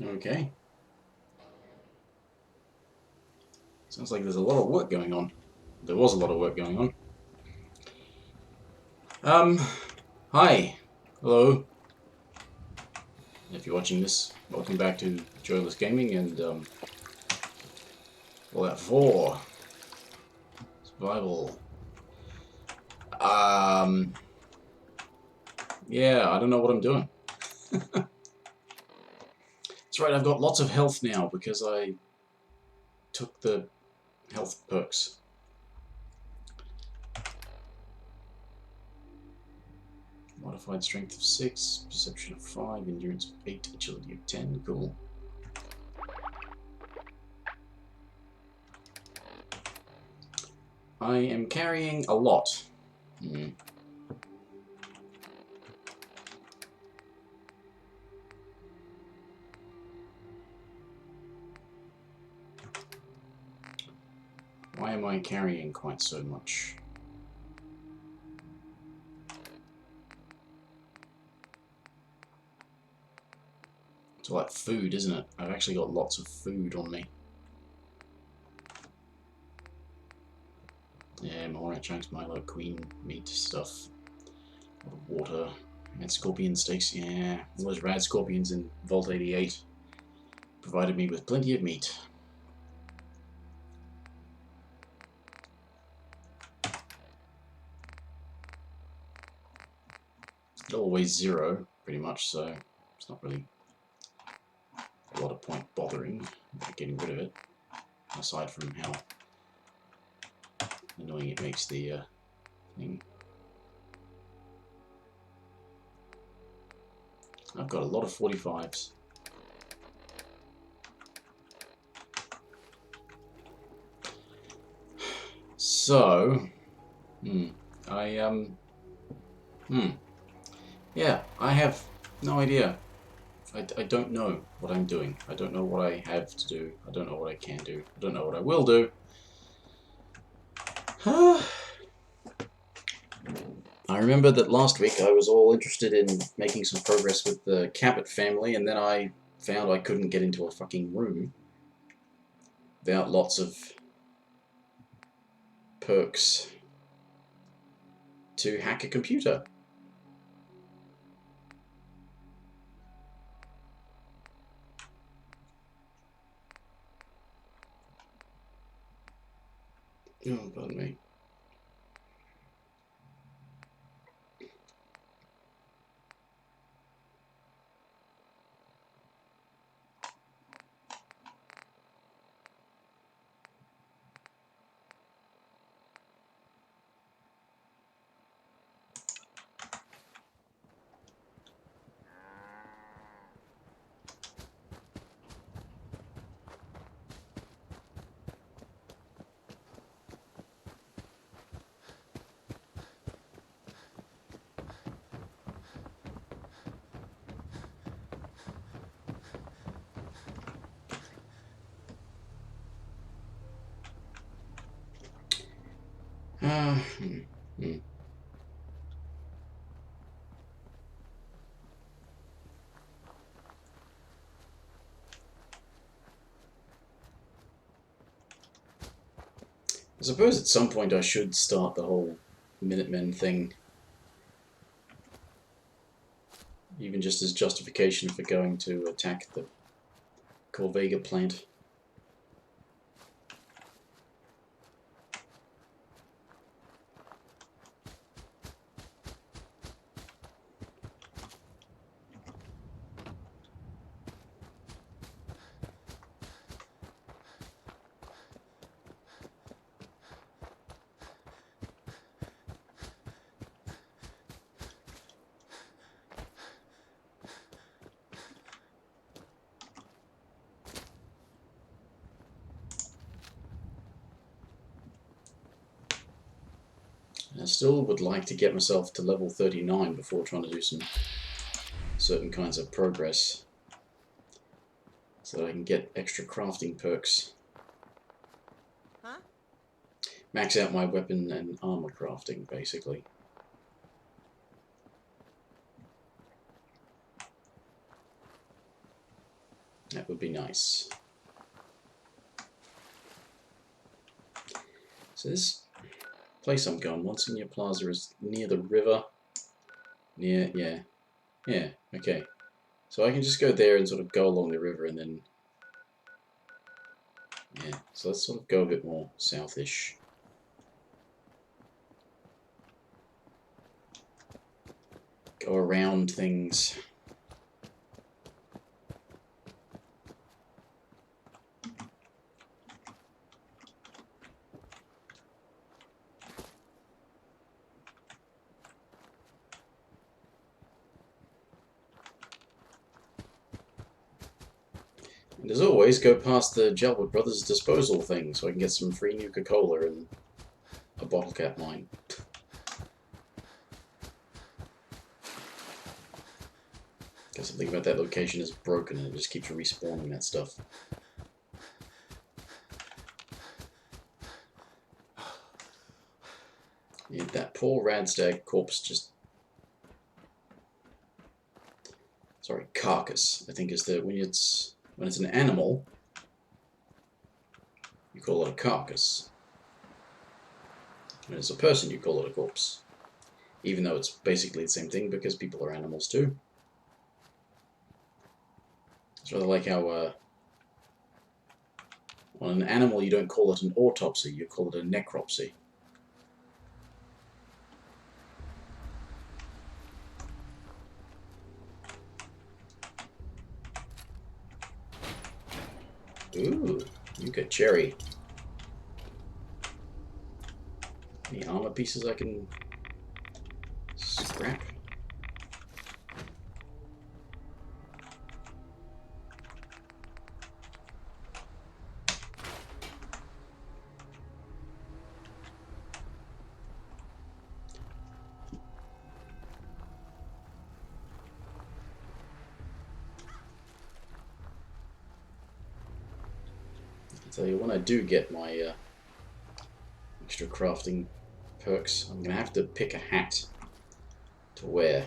Okay. Sounds like there's a lot of work going on. There was a lot of work going on. Hi. Hello. If you're watching this, welcome back to Joyless Gaming and, Fallout 4. Survival. Yeah, I don't know what I'm doing. That's right, I've got lots of health now because I took the health perks. Modified strength of 6, perception of 5, endurance of 8, agility of 10. Cool. I am carrying a lot. Why am I carrying quite so much? It's all like food, isn't it? I've actually got lots of food on me. Yeah, more chunks, Milo, queen meat stuff. A lot of water. And scorpion steaks, yeah. All those rad scorpions in Vault 88 provided me with plenty of meat. Always 0, pretty much, so it's not really a lot of point bothering about getting rid of it, aside from how annoying it makes the thing. I've got a lot of 45s. So, yeah, I have no idea. I don't know what I'm doing. I don't know what I have to do. I don't know what I can do. I don't know what I will do. I remember that last week I was all interested in making some progress with the Cabot family, and then I found I couldn't get into a fucking room without lots of perks to hack a computer. Oh, pardon me. I suppose at some point I should start the whole Minutemen thing, even just as justification for going to attack the Corvega plant. I still would like to get myself to level 39 before trying to do some certain kinds of progress, so that I can get extra crafting perks. Huh? Max out my weapon and armor crafting, basically. That would be nice. So this place I'm going, Monsignor Plaza, is near the river. Yeah, okay. So I can just go there and sort of go along the river and then... Yeah, so let's sort of go a bit more southish. Go around things. And as always, go past the Gelwood Brothers disposal thing so I can get some free Nuka-Cola and a bottle cap mine. Guess something about that location is broken and it just keeps respawning that stuff. Yeah, that poor Radstag corpse just... Sorry, carcass, I think is the... When it's an animal, you call it a carcass. When it's a person, you call it a corpse. Even though it's basically the same thing because people are animals too. It's rather like how on an animal you don't call it an autopsy, you call it a necropsy. Ooh, you get cherry. Any armor pieces I can scrap? I'll tell you, when I do get my extra crafting perks, I'm going to have to pick a hat to wear.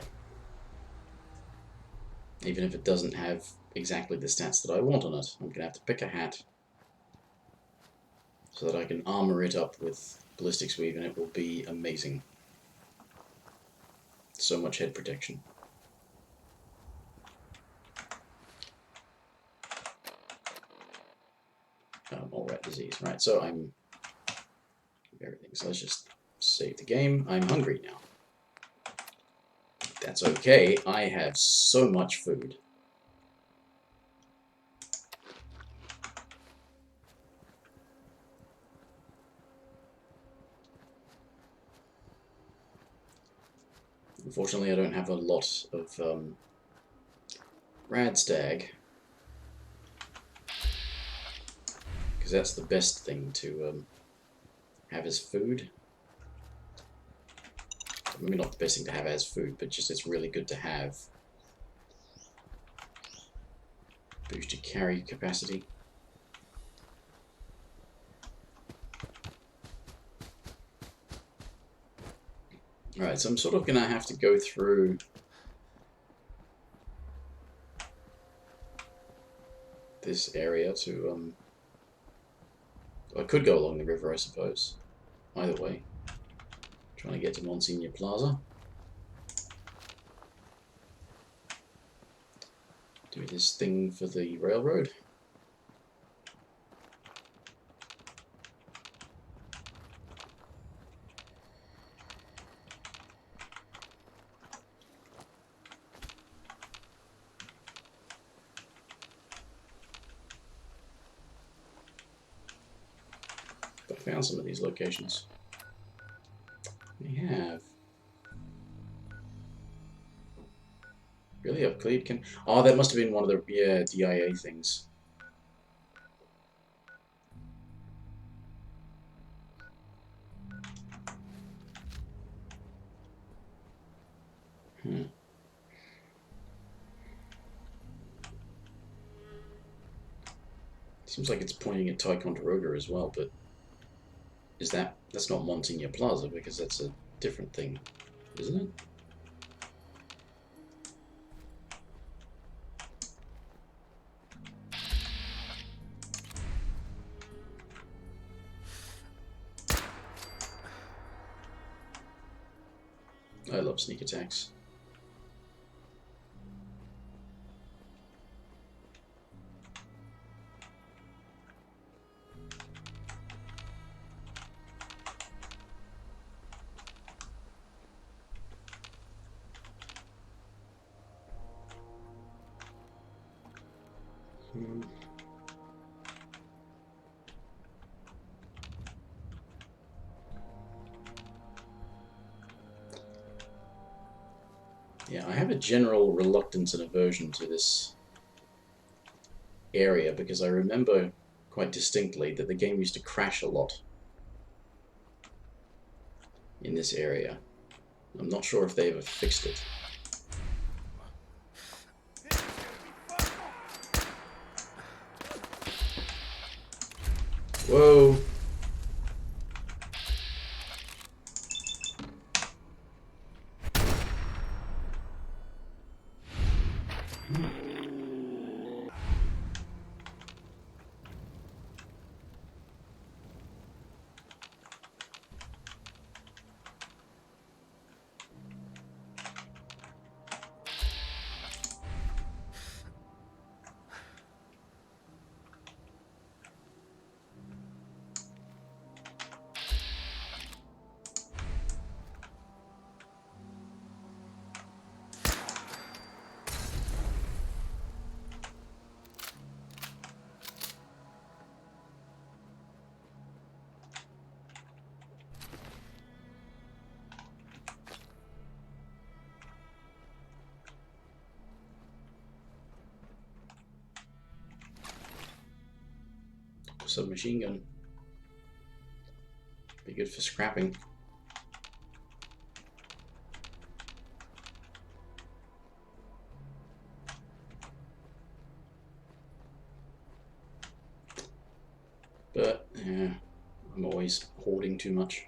Even if it doesn't have exactly the stats that I want on it, I'm going to have to pick a hat so that I can armor it up with ballistics weave and it will be amazing. So much head protection. All rat disease. Right, so I'm everything. So let's just save the game. I'm hungry now. That's okay. I have so much food. Unfortunately, I don't have a lot of Radstag, because that's the best thing to have as food. Maybe not the best thing to have as food, but just it's really good to have. Boost your carry capacity. Alright, so I'm sort of going to have to go through this area to, I could go along the river, I suppose. Either way. Trying to get to Monsignor Plaza. Do this thing for the railroad. I found some of these locations. We have. Really? I've cleared can. Oh, that must have been one of the DIA things. Seems like it's pointing at Ticonderoga as well, but is that's not Monsignor Plaza because that's a different thing, isn't it? I love sneak attacks. Yeah, I have a general reluctance and aversion to this area because I remember quite distinctly that the game used to crash a lot in this area. I'm not sure if they ever fixed it. Whoa! Submachine gun. Be good for scrapping. But, yeah, I'm always hoarding too much.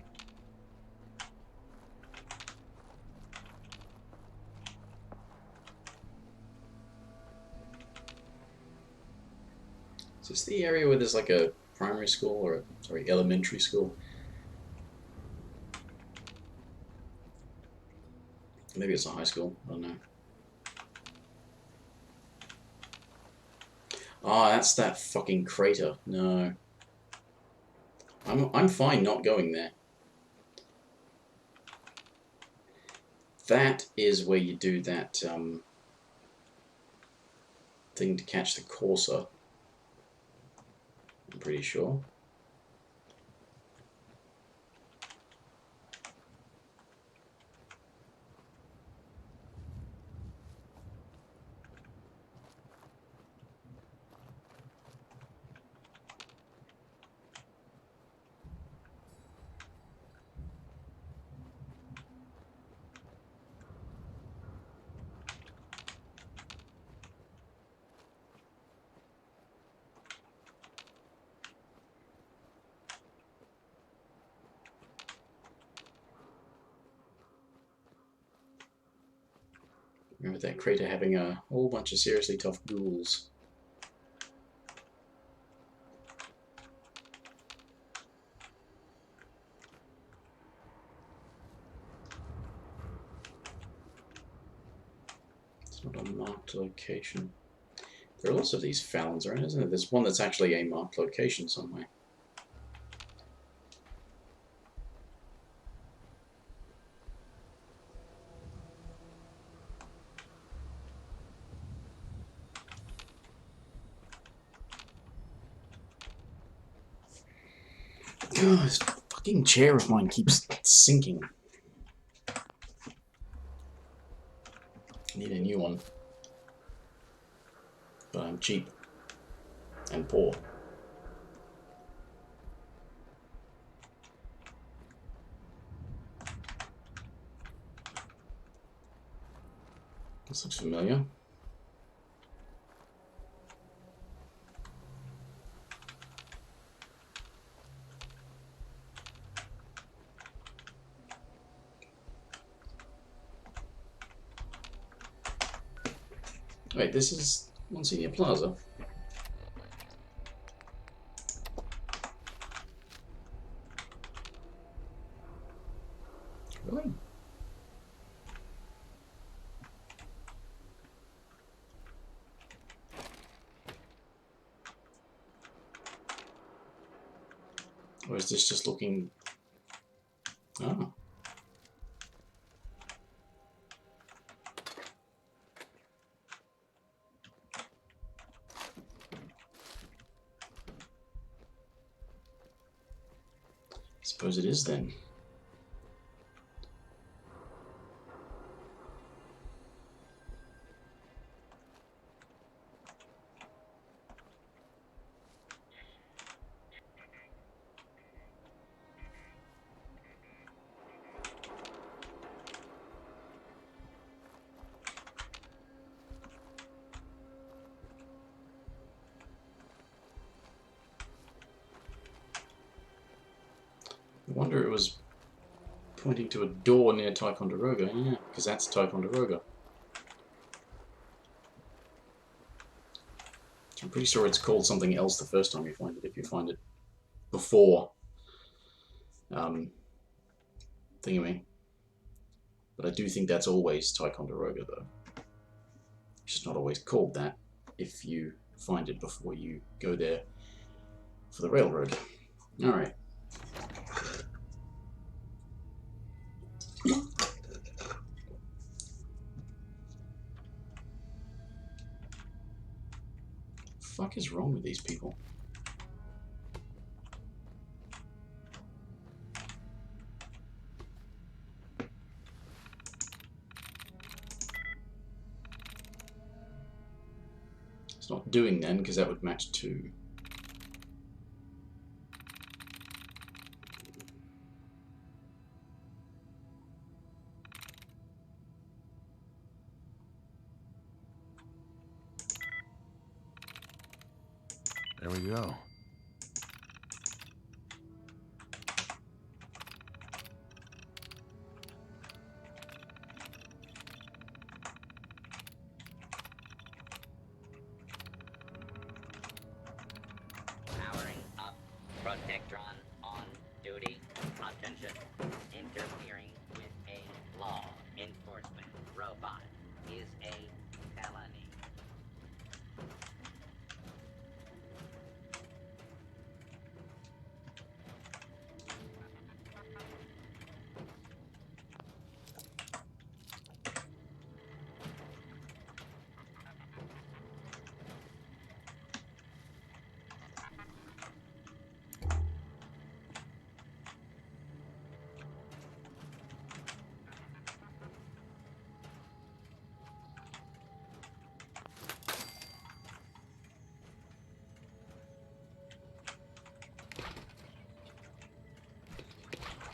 Is this the area where there's like a primary school or, sorry, elementary school? Maybe it's a high school, I don't know. Ah, that's that fucking crater. No. I'm fine not going there. That is where you do that thing to catch the courser. I'm pretty sure. Remember that crater having a whole bunch of seriously tough ghouls. It's not a marked location. There are lots of these Fallons around, isn't there? There's one that's actually a marked location somewhere. God, this fucking chair of mine keeps sinking. I need a new one. But I'm cheap. And poor. This looks familiar. Wait, this is Monsignor Plaza. Really? is this just looking... Oh. Suppose it is then. I wonder it was pointing to a door near Ticonderoga. Yeah, because that's Ticonderoga. I'm pretty sure it's called something else the first time you find it, if you find it before thingy. But I do think that's always Ticonderoga, though. It's just not always called that if you find it before you go there for the railroad. Alright. What the fuck is wrong with these people? It's not doing then, because that would match 2. There we go. Powering up. Protectron on duty. Attention. Interfering with a law enforcement robot is a felony.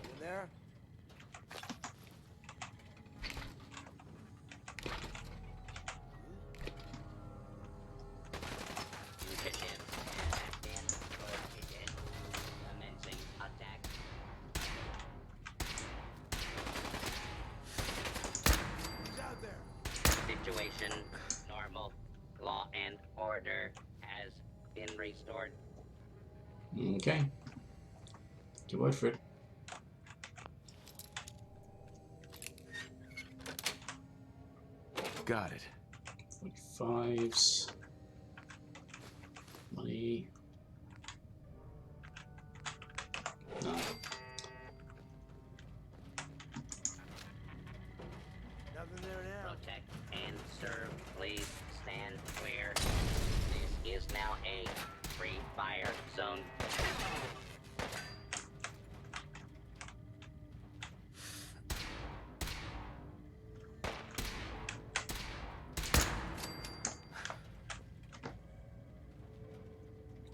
In there? Commencing attack. Who's out there? Situation normal. Law and order has been restored. Okay. Take your word for it. Got it. 45s. Money. No. Nothing there now. Protect and serve. Please stand clear. This is now a free fire zone.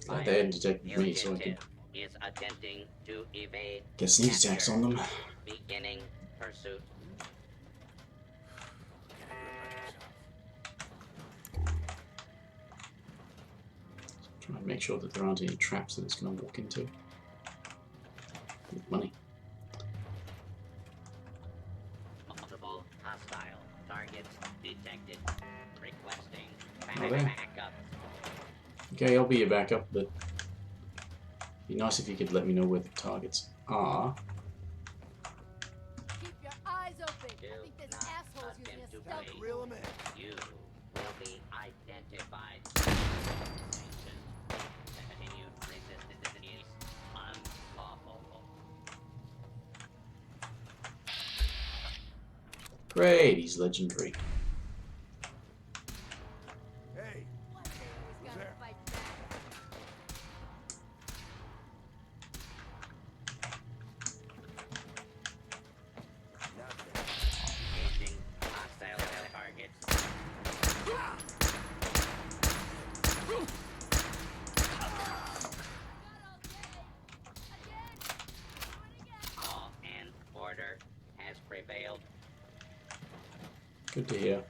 Glad they hadn't detected me, so I could Is attempting to evade get sneak attacks on them. beginning pursuit. Try and make sure that there aren't any traps that it's going to walk into. With money. Multiple hostile targets detected. Requesting Oh, there. backup. Okay, I'll be your backup, but it'd be nice if you could let me know where the targets are. Keep your eyes open. Do I think this not asshole's using attempt a to stealth. flee. Reel him in. You will be identified. Continued resistance is unlawful. Great, he's legendary. Hey, who's there? Nothing. Engaging hostile targets. Law and order has prevailed. Good to hear.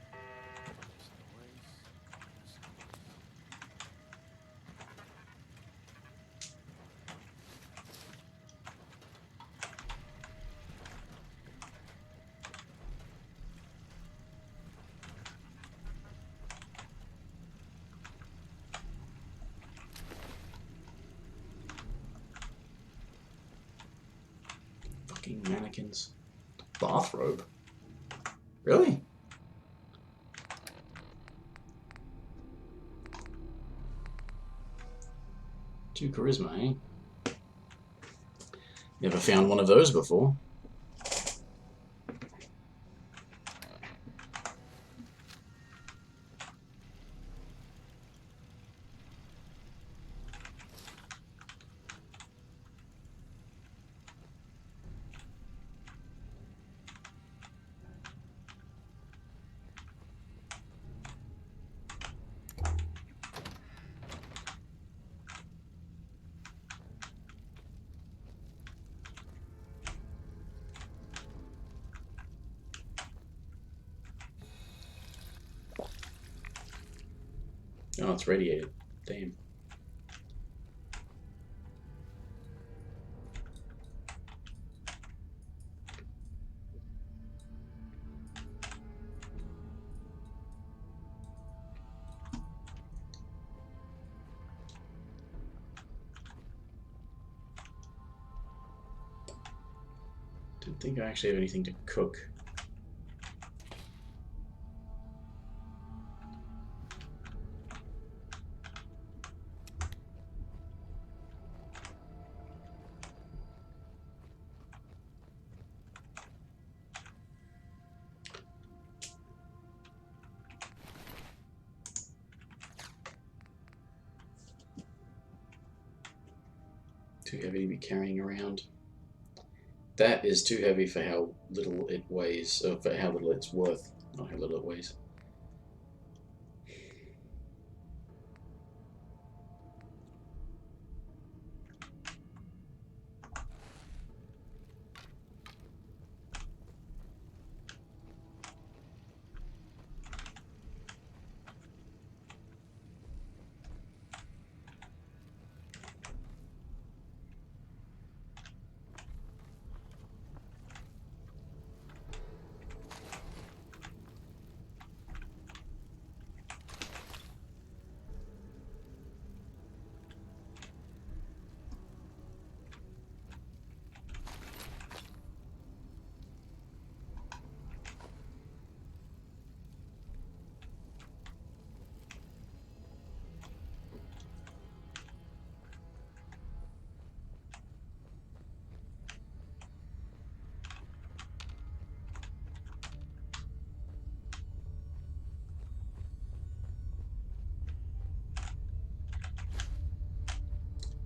Fucking mannequins. Bathrobe? Really? Two charisma, eh? Never found one of those before. Oh, it's radiated. Damn. Don't think I actually have anything to cook. Too heavy to be carrying around. That is too heavy for how little it weighs, or for how little it's worth, not how little it weighs.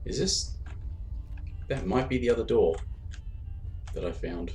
Is this... That might be the other door that I found.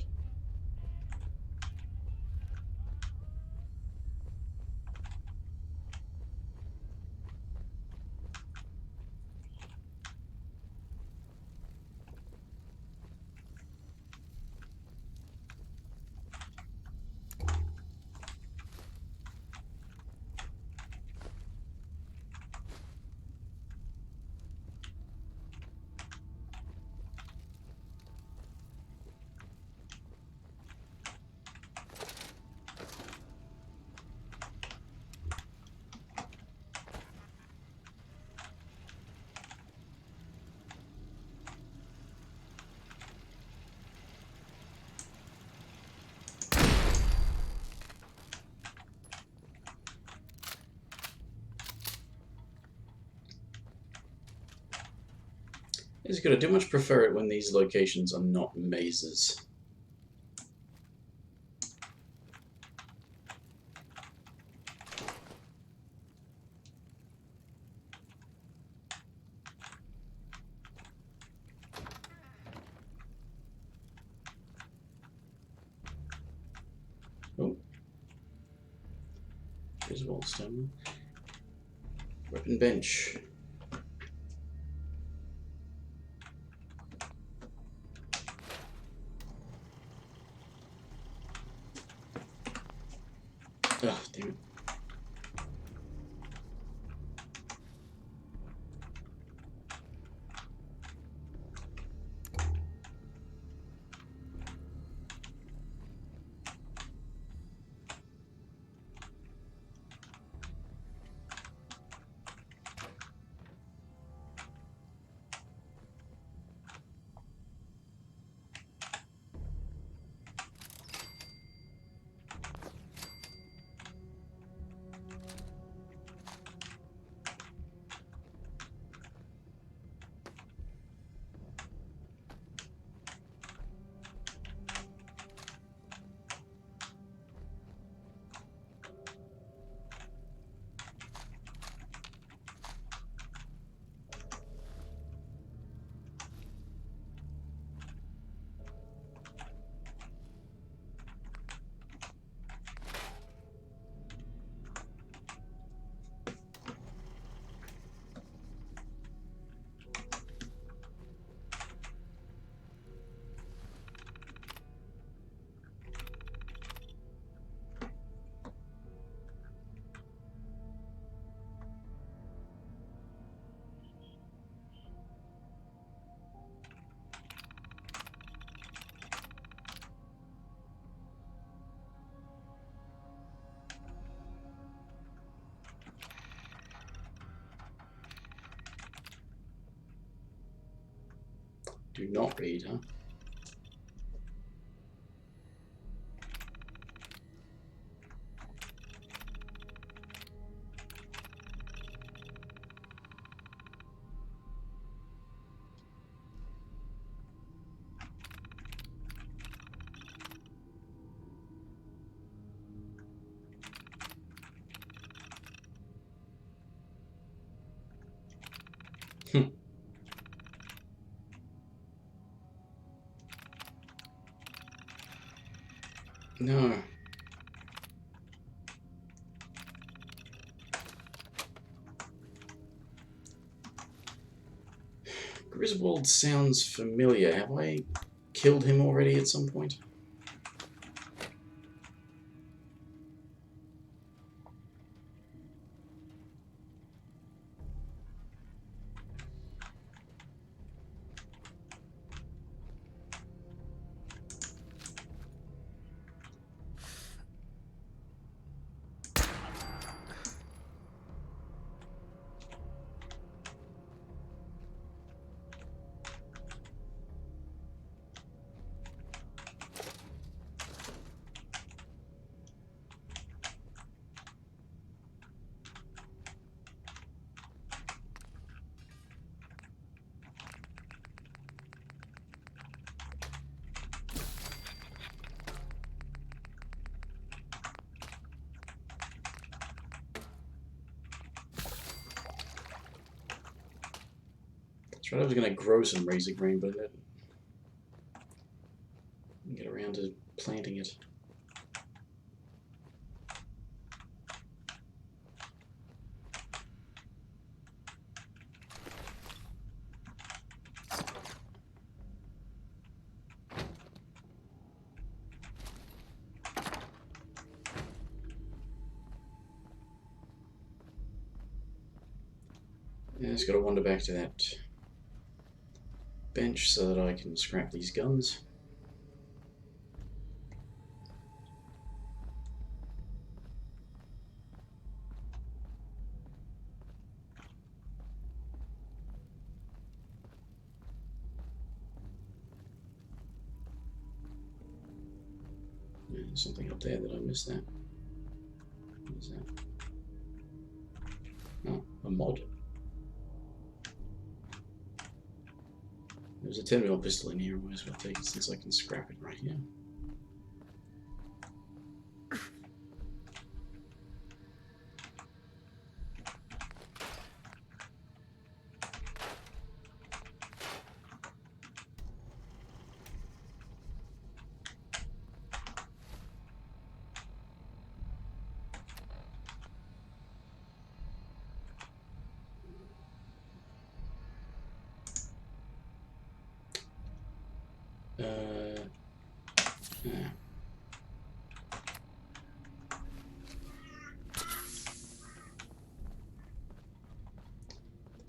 It's good. I do much prefer it when these locations are not mazes. Oh. Visible stamina. Weapon bench. Ah, damn it. Do not read, huh? No. Griswold sounds familiar. Have I killed him already at some point? That's right, I was going to grow some razor green, but I didn't get around to planting it. Yeah, just got to wander back to that bench so that I can scrap these guns. Yeah, there's something up there that I missed that. What is that? Oh, a mod. There's a 10mm pistol in here, I might as well take it since I can scrap it right here.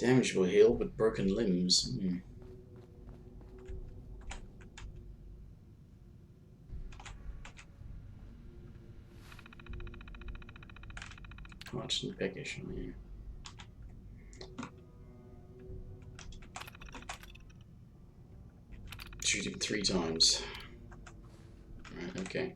Damage will heal, but broken limbs. Parched and peckish. Oh, yeah. Shoot him 3 times. Right, okay.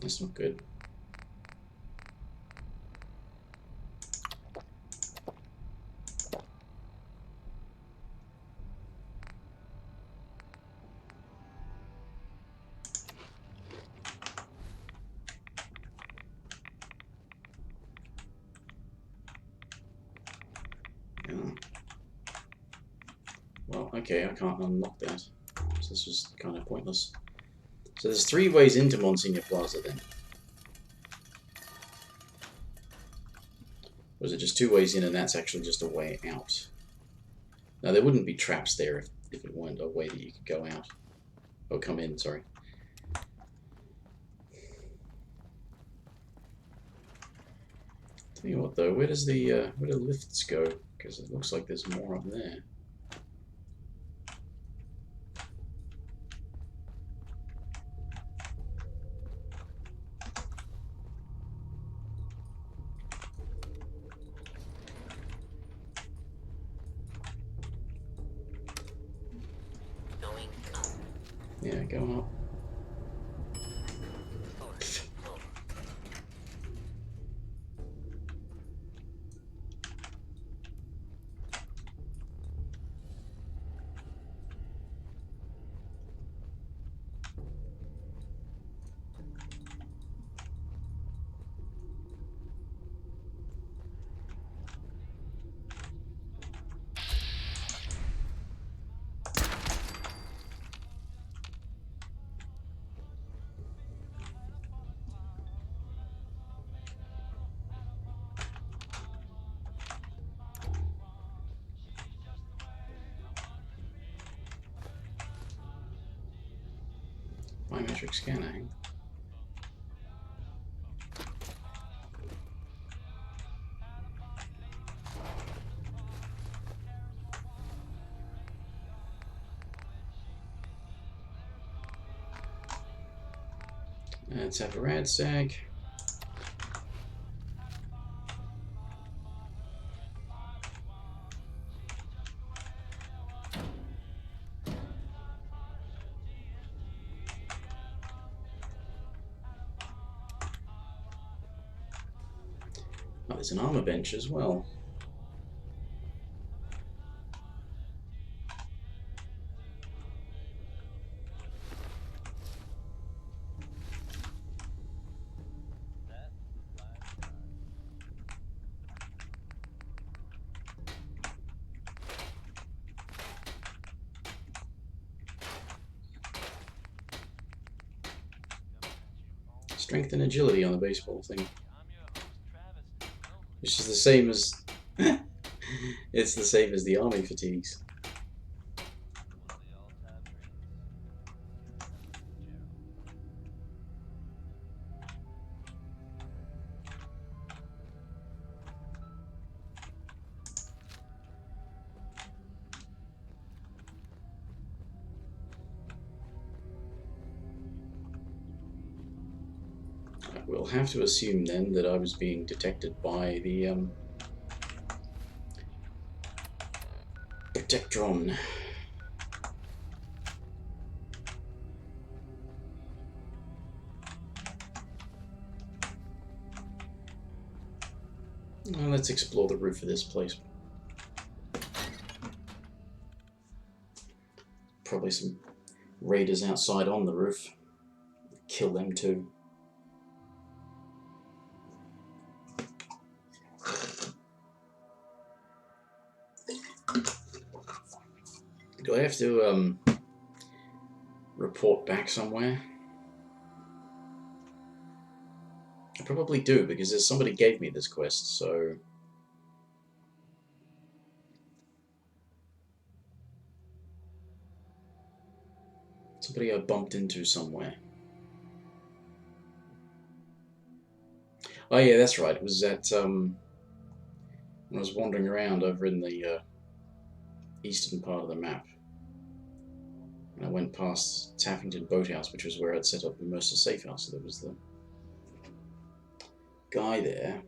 That's not good. Oh. Well, okay, I can't unlock that. So this was kind of pointless. So there's 3 ways into Monsignor Plaza then. Or is it just 2 ways in and that's actually just a way out? Now there wouldn't be traps there if it weren't a way that you could go out. Or come in, sorry. Tell you what though, where do the lifts go? Because it looks like there's more up there. Going up. Yeah, go up. Biometric scanner. Let's have a radstag. Oh, there's an armor bench as well. Strength and agility on the baseball thing. Which is the same as... it's the same as the army fatigues. We'll have to assume then that I was being detected by the Protectron. Well, let's explore the roof of this place. Probably some raiders outside on the roof. Kill them too. Do I have to report back somewhere? I probably do, because there's somebody gave me this quest, so... Somebody I bumped into somewhere. Oh yeah, that's right. It was at, when I was wandering around over in the eastern part of the map. And I went past Taffington Boathouse, which was where I'd set up the Mercer Safe House, so there was the guy there.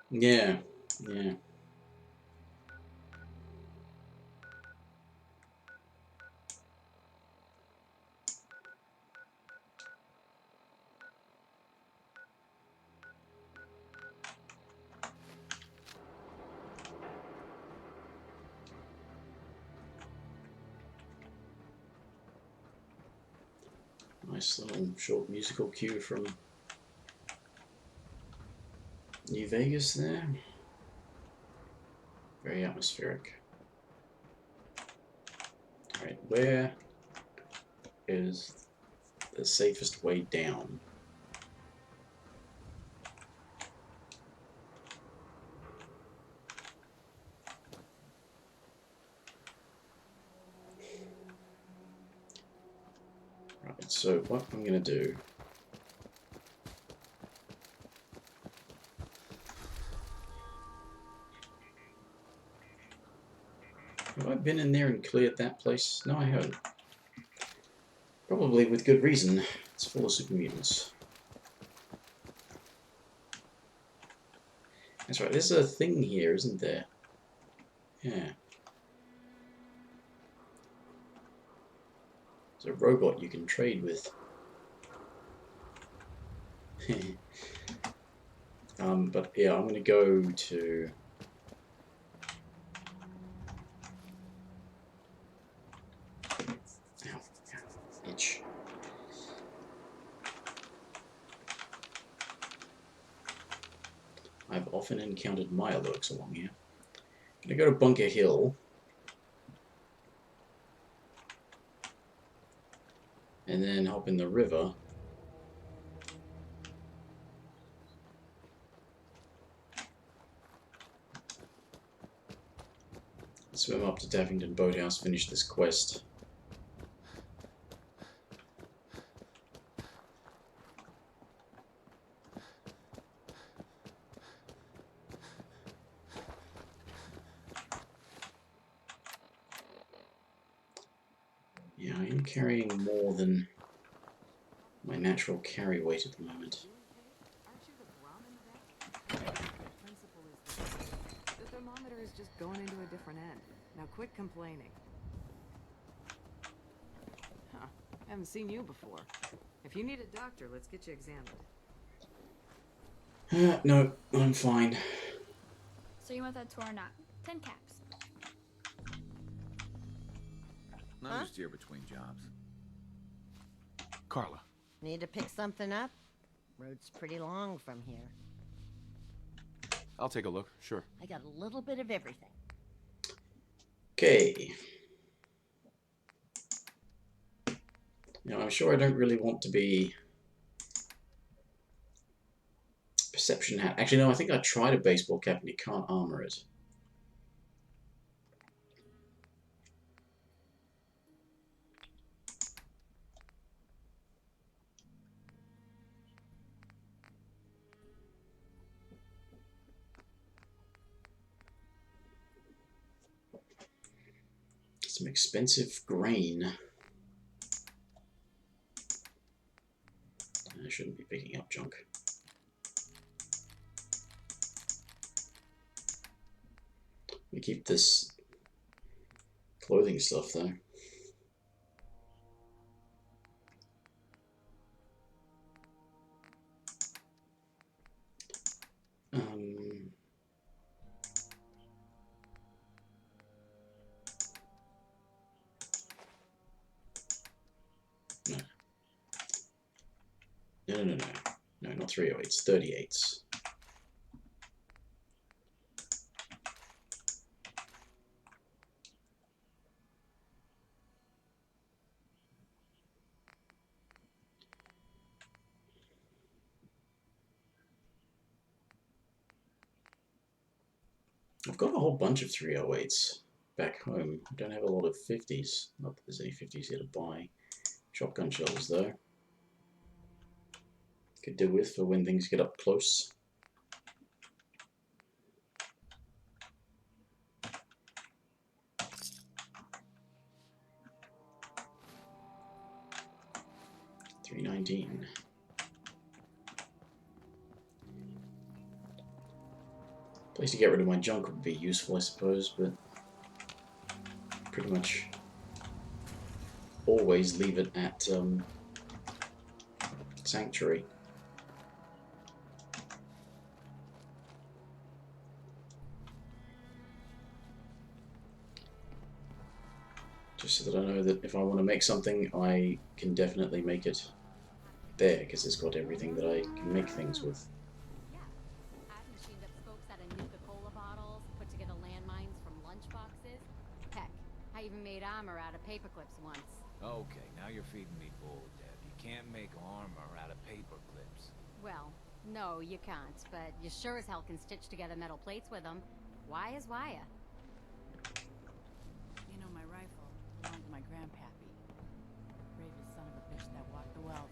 Yeah, yeah. Nice little short musical cue from New Vegas there. Very atmospheric. Alright, where is the safest way down? Right, so what I'm going to do... Have I been in there and cleared that place? No, I haven't. Probably with good reason. It's full of super mutants. That's right, there's a thing here, isn't there? Yeah. There's a robot you can trade with. But yeah, I'm going to go to... Ow, ow, itch. I've often encountered Mirelurks along here. I'm going to go to Bunker Hill. And then hop in the river. Swim up to Taffington Boathouse, finish this quest. Yeah, I am carrying more than my natural carry weight at the moment. The thermometer is just going into a different end. Now quit complaining. Huh. Haven't seen you before. If you need a doctor, let's get you examined. No, I'm fine. So you want that tour or not? 10 caps. I'm just here between jobs. Carla. Need to pick something up? Road's pretty long from here. I'll take a look, sure. I got a little bit of everything. Okay. Now, I'm sure I don't really want to be... Perception hat. Actually, no, I think I tried a baseball cap and you can't armor it. Some expensive grain. I shouldn't be picking up junk. We keep this clothing stuff though. No. No, not 308s, 38s. I've got a whole bunch of 308s back home. I don't have a lot of 50s. Not that there's any 50s here to buy. Shotgun shells though. Could do with for when things get up close. $3.19. Place to get rid of my junk would be useful, I suppose, but pretty much always leave it at Sanctuary. Just so that I know that if I want to make something, I can definitely make it there, because it's got everything that I can make things with. Yeah. I've machined up spokes out of Nuka-Cola bottles, put together landmines from lunchboxes. Heck, I even made armor out of paper clips once. Okay, now you're feeding me bull, Deb. You can't make armor out of paper clips. Well, no, you can't, but you sure as hell can stitch together metal plates with them. Why is wire? You know, my rifle belonged to my grandpappy. Bravest son of a bitch that walked the wealth.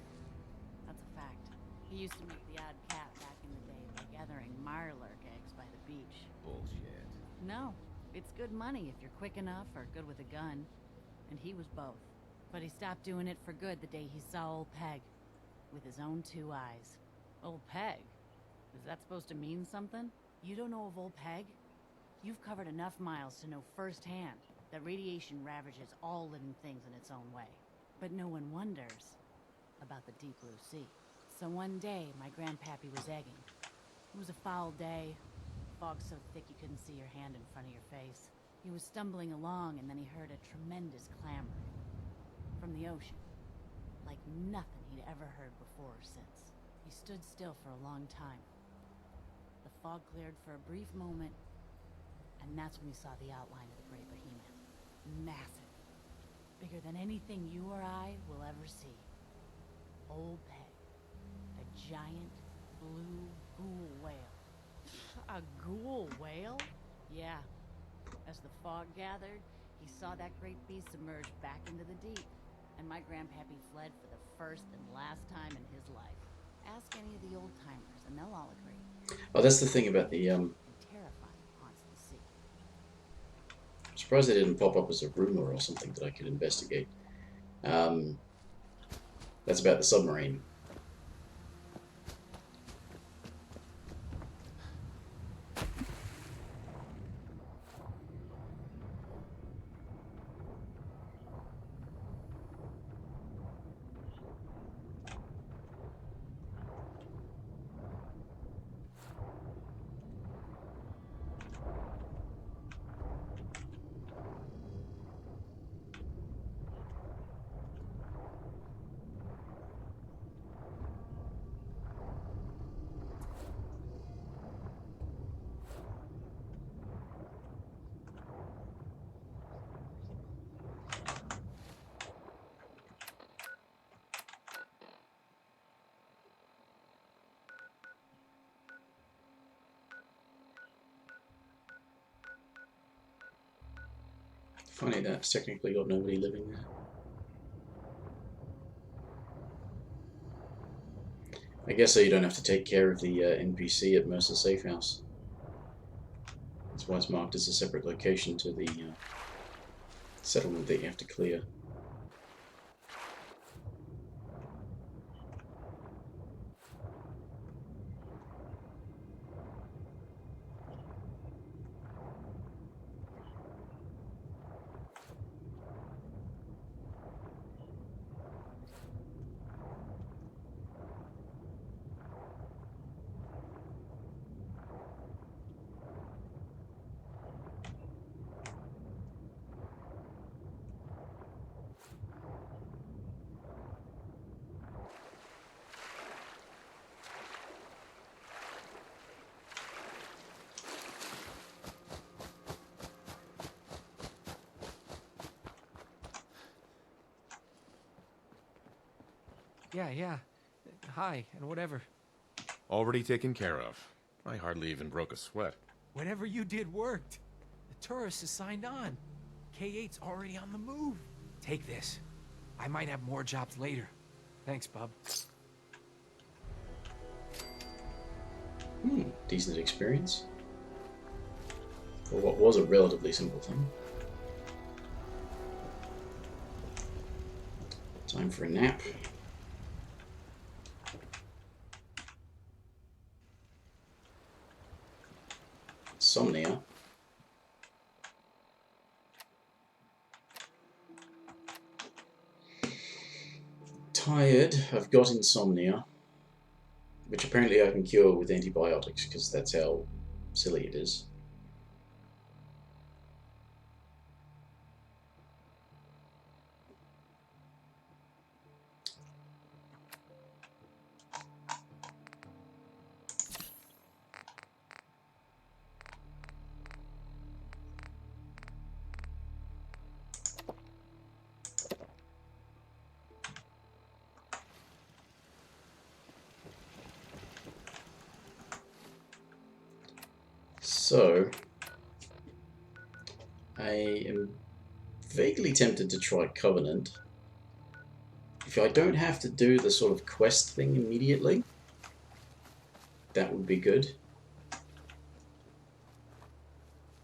That's a fact. He used to make the odd cat back in the day by gathering marlark eggs by the beach. Bullshit. No, it's good money if you're quick enough or good with a gun. And he was both. But he stopped doing it for good the day he saw old Peg. With his own 2 eyes. Old Peg? Is that supposed to mean something? You don't know of old Peg? You've covered enough miles to know firsthand that radiation ravages all living things in its own way. But no one wonders about the deep blue sea. So one day, my grandpappy was egging. It was a foul day. Fog so thick you couldn't see your hand in front of your face. He was stumbling along and then he heard a tremendous clamor. From the ocean. Like nothing he'd ever heard before or since. He stood still for a long time. The fog cleared for a brief moment, and that's when he saw the outline of the great behemoth. Massive. Bigger than anything you or I will ever see. Old Peg. A giant blue ghoul whale. A ghoul whale? Yeah. As the fog gathered, he saw that great beast emerge back into the deep. And my grandpappy fled for the first and last time in his life. Ask any of the old timers, and they'll all agree. Oh, that's the thing about the Terrifying haunts the sea. I'm surprised they didn't pop up as a rumor or something that I could investigate. That's about the submarine. Funny, that's technically got nobody living there. I guess so you don't have to take care of the NPC at Mercer Safe House. That's why it's marked as a separate location to the settlement that you have to clear. Yeah. Hi, and whatever. Already taken care of. I hardly even broke a sweat. Whatever you did worked. The tourist is signed on. K8's already on the move. Take this. I might have more jobs later. Thanks, bub. Decent experience. For what was a relatively simple thing. Time for a nap. Insomnia. Tired. I've got insomnia, which apparently I can cure with antibiotics because that's how silly it is. So, I am vaguely tempted to try Covenant. If I don't have to do the sort of quest thing immediately, that would be good.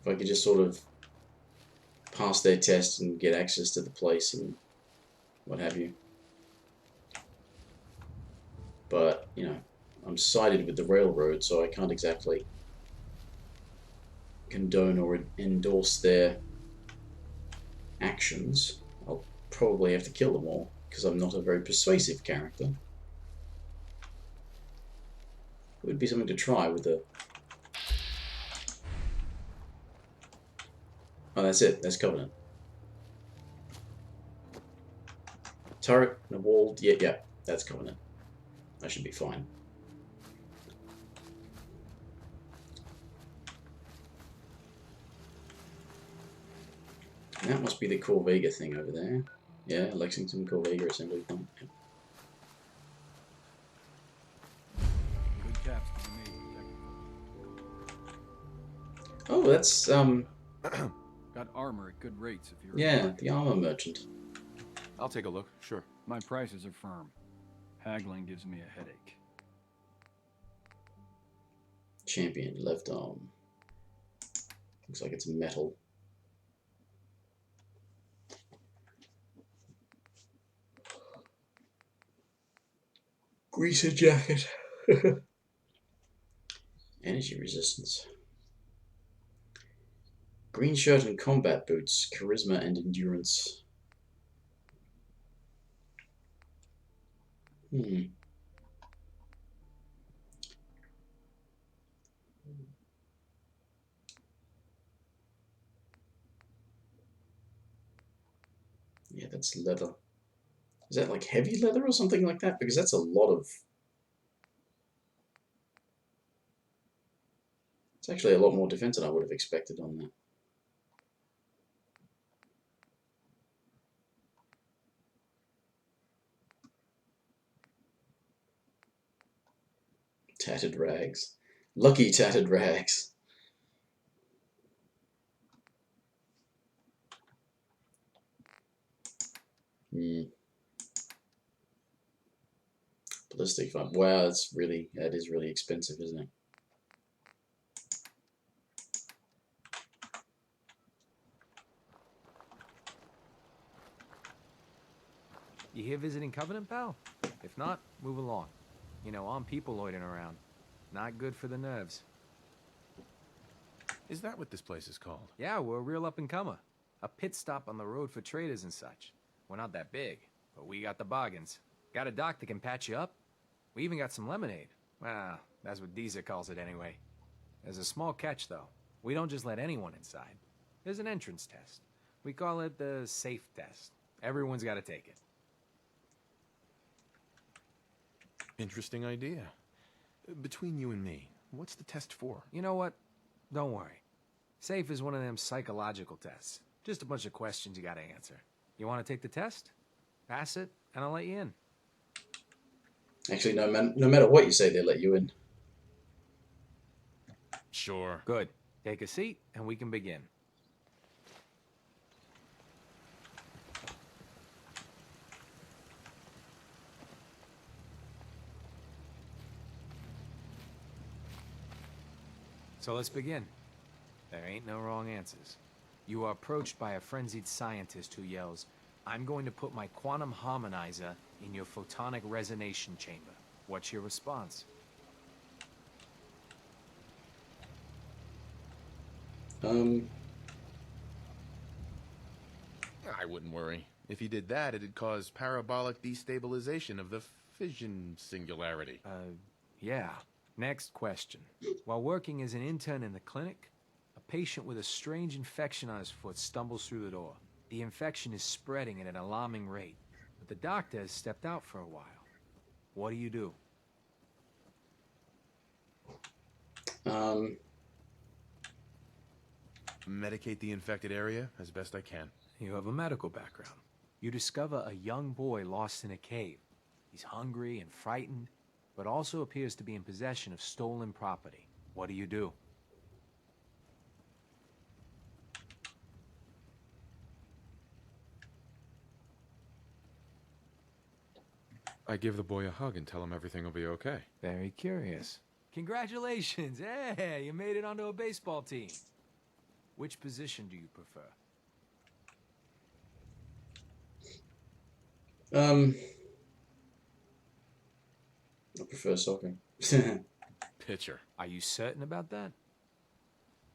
If I could just sort of pass their test and get access to the place and what have you. But, you know, I'm sided with the railroad, so I can't exactly condone or endorse their actions. I'll probably have to kill them all, because I'm not a very persuasive character. It would be something to try with the... Oh, that's it. That's Covenant. Turret and a walled... Yeah, that's Covenant. I should be fine. And that must be the Corvega thing over there. Yeah, Lexington Corvega Assembly Plant. Yeah. Good caps to be made, technically. Oh, that's Got armor at good rates if you're yeah, the armor merchant. I'll take a look, sure. My prices are firm. Haggling gives me a headache. Champion left arm. Looks like it's metal. Greaser jacket. Energy resistance. Green shirt and combat boots. Charisma and endurance. Yeah, that's leather. Is that like heavy leather or something like that? Because that's a lot of... It's actually a lot more defense than I would have expected on that. Tattered rags. Lucky tattered rags. Ballistic fun. Wow, that is really expensive, isn't it? You here visiting Covenant, pal? If not, move along. You know, armed people loitering around. Not good for the nerves. Is that what this place is called? Yeah, we're a real up-and-comer. A pit stop on the road for traders and such. We're not that big, but we got the bargains. Got a doc that can patch you up. We even got some lemonade. Well, that's what Deezer calls it anyway. There's a small catch, though. We don't just let anyone inside. There's an entrance test. We call it the safe test. Everyone's got to take it. Interesting idea. Between you and me, what's the test for? You know what? Don't worry. Safe is one of them psychological tests. Just a bunch of questions you gotta answer. You want to take the test? Pass it, and I'll let you in. Actually, no matter what you say, they'll let you in. Sure. Good. Take a seat, and we can begin. So let's begin. There ain't no wrong answers. You are approached by a frenzied scientist who yells, "I'm going to put my quantum harmonizer in your photonic resonation chamber." What's your response? I wouldn't worry. If he did that, it'd cause parabolic destabilization of the fission singularity. Yeah. Next question. While working as an intern in the clinic, a patient with a strange infection on his foot stumbles through the door. The infection is spreading at an alarming rate, but the doctor has stepped out for a while. What do you do? Medicate the infected area as best I can. You have a medical background. You discover a young boy lost in a cave. He's hungry and frightened, but also appears to be in possession of stolen property. What do you do? I give the boy a hug and tell him everything will be okay. Very curious. Congratulations! Hey, you made it onto a baseball team. Which position do you prefer? I prefer soccer. Pitcher. Are you certain about that?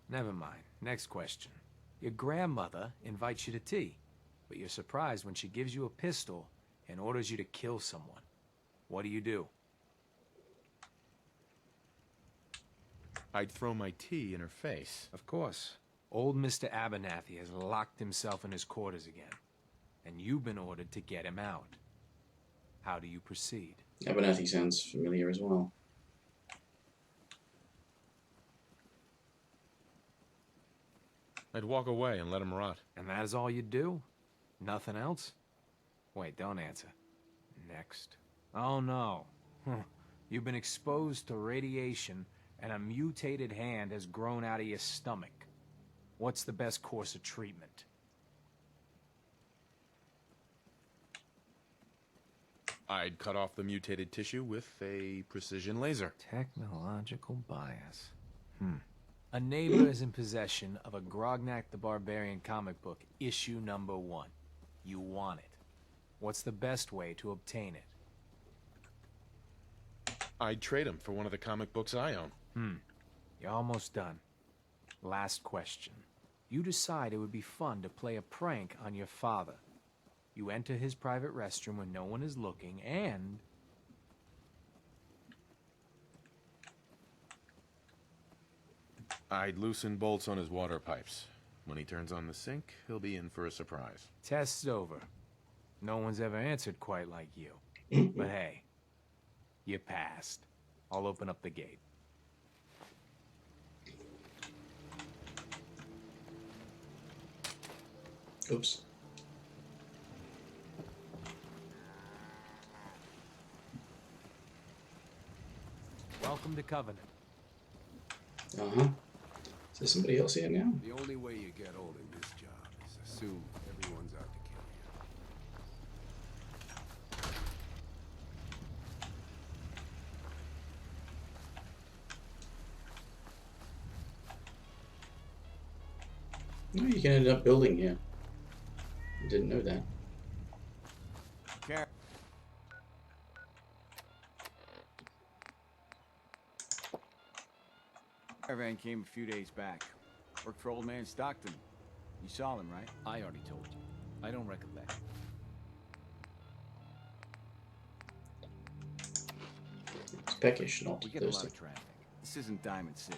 Never mind. Next question. Your grandmother invites you to tea, but you're surprised when she gives you a pistol and orders you to kill someone. What do you do? I'd throw my tea in her face. Of course. Old Mr. Abernathy has locked himself in his quarters again, and you've been ordered to get him out. How do you proceed? Abernathy sounds familiar as well. I'd walk away and let him rot. And that is all you do? Nothing else? Wait, don't answer. Next. Oh no. You've been exposed to radiation and a mutated hand has grown out of your stomach. What's the best course of treatment? I'd cut off the mutated tissue with a precision laser. Technological bias. A neighbor is in possession of a Grognak the Barbarian comic book, issue number 1. You want it. What's the best way to obtain it? I'd trade him for one of the comic books I own. You're almost done. Last question. You decide it would be fun to play a prank on your father. You enter his private restroom when no one is looking, and... I'd loosen bolts on his water pipes. When he turns on the sink, he'll be in for a surprise. Test's over. No one's ever answered quite like you. But hey, you passed. I'll open up the gate. Oops. Welcome to Covenant. Uh-huh. Is there somebody else here now? The only way you get old in this job is assume everyone's out to kill you. Oh, you can end up building here. I didn't know that. Caravan came a few days back. Worked for old man Stockton. You saw him, right? I already told you. I don't recollect. It's peckish, not We get a lot thirsty. of traffic. This isn't Diamond City.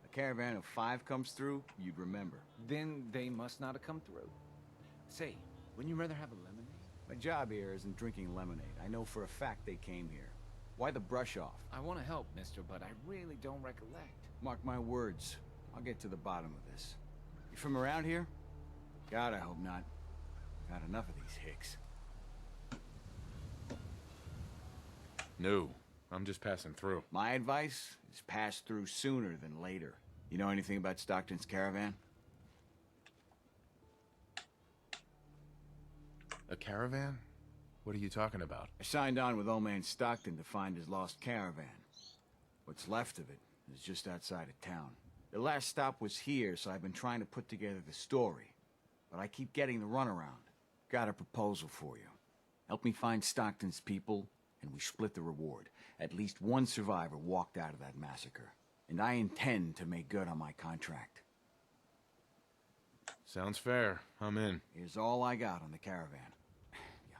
A caravan of 5 comes through, you'd remember. Then they must not have come through. Say, wouldn't you rather have a lemonade? My job here isn't drinking lemonade. I know for a fact they came here. Why the brush off? I want to help, mister, but I really don't recollect. Mark my words. I'll get to the bottom of this. You from around here? God, I hope not. I've had enough of these hicks. No, I'm just passing through. My advice is pass through sooner than later. You know anything about Stockton's caravan? A caravan? What are you talking about? I signed on with old man Stockton to find his lost caravan. What's left of it is just outside of town. The last stop was here, so I've been trying to put together the story. But I keep getting the runaround. Got a proposal for you. Help me find Stockton's people, and we split the reward. At least one survivor walked out of that massacre. And I intend to make good on my contract. Sounds fair. I'm in. Here's all I got on the caravan.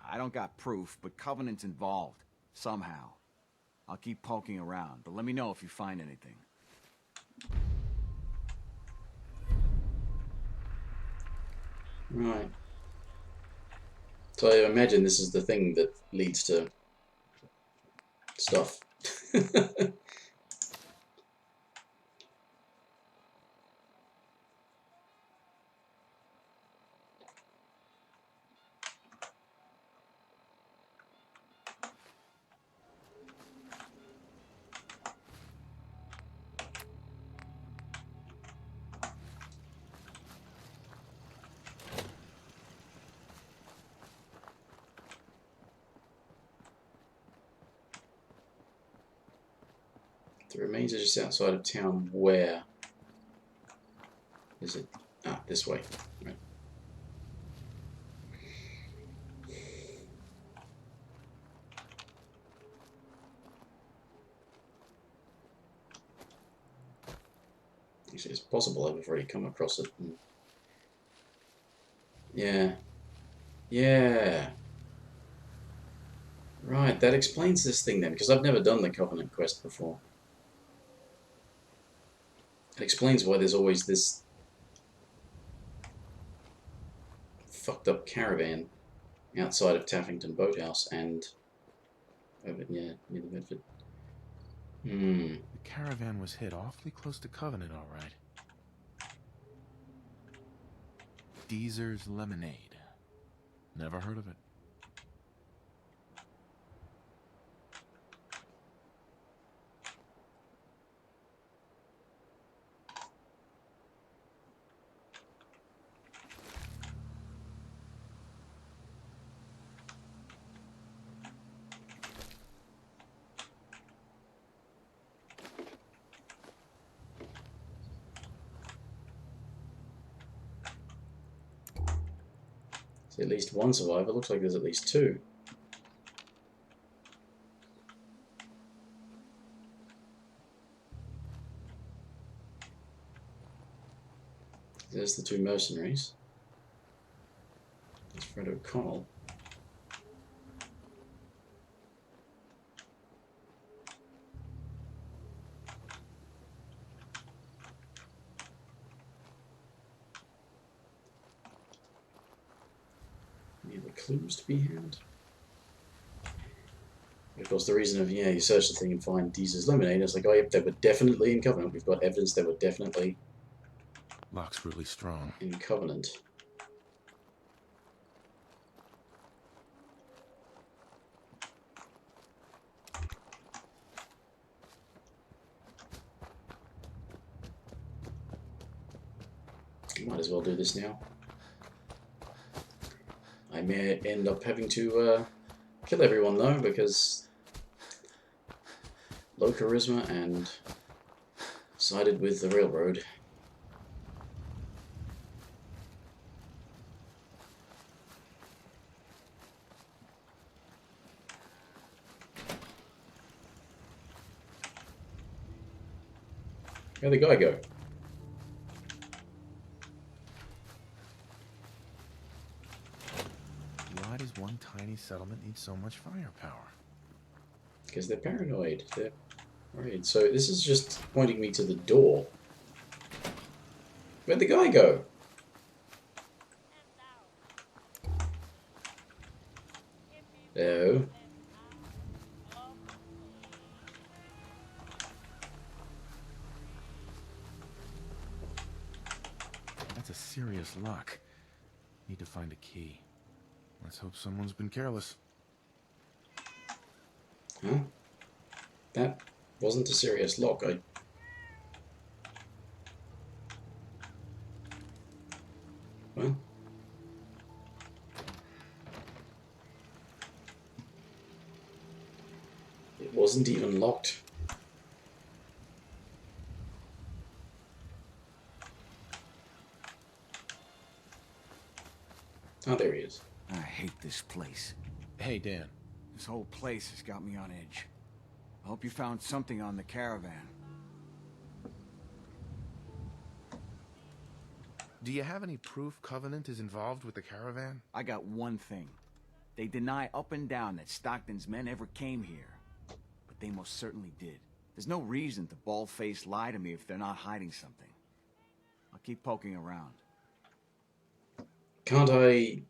I don't got proof, but Covenant's involved. Somehow. I'll keep poking around, but let me know if you find anything. Right. So I imagine this is the thing that leads to stuff. The remains are just outside of town. Where is it? Ah, this way. Right. Actually, it's possible I've already come across it. Yeah. Yeah. Right, that explains this thing then, because I've never done the Covenant quest before. It explains why there's always this fucked up caravan outside of Taffington Boathouse and over near the Medford. The caravan was hit awfully close to Covenant, all right. Deezer's Lemonade. Never heard of it. So at least one survivor. Looks like there's at least two. There's the two mercenaries. There's Fred O'Connell. Any other clues to be had? Of course, the reason of, yeah, you search the thing and find Deezer's Lemonade, it's like, oh, yep, they were definitely in Covenant. We've got evidence they were definitely Lock's really strong. in Covenant. Might as well do this now. I may end up having to kill everyone though, because low charisma and sided with the railroad. Where'd the guy go? Why does one tiny settlement need so much firepower? Because they're paranoid. They're worried. So this is just pointing me to the door. Where'd the guy go? No. That's a serious lock. Need to find a key. Let's hope someone's been careless. Huh? That wasn't a serious lock. Well. It wasn't even locked. Oh, there he is. I hate this place. Hey, Dan. This whole place has got me on edge. I hope you found something on the caravan. Do you have any proof Covenant is involved with the caravan? I got one thing. They deny up and down that Stockton's men ever came here. But they most certainly did. There's no reason to bald-faced lie to me if they're not hiding something. I'll keep poking around. Can't I...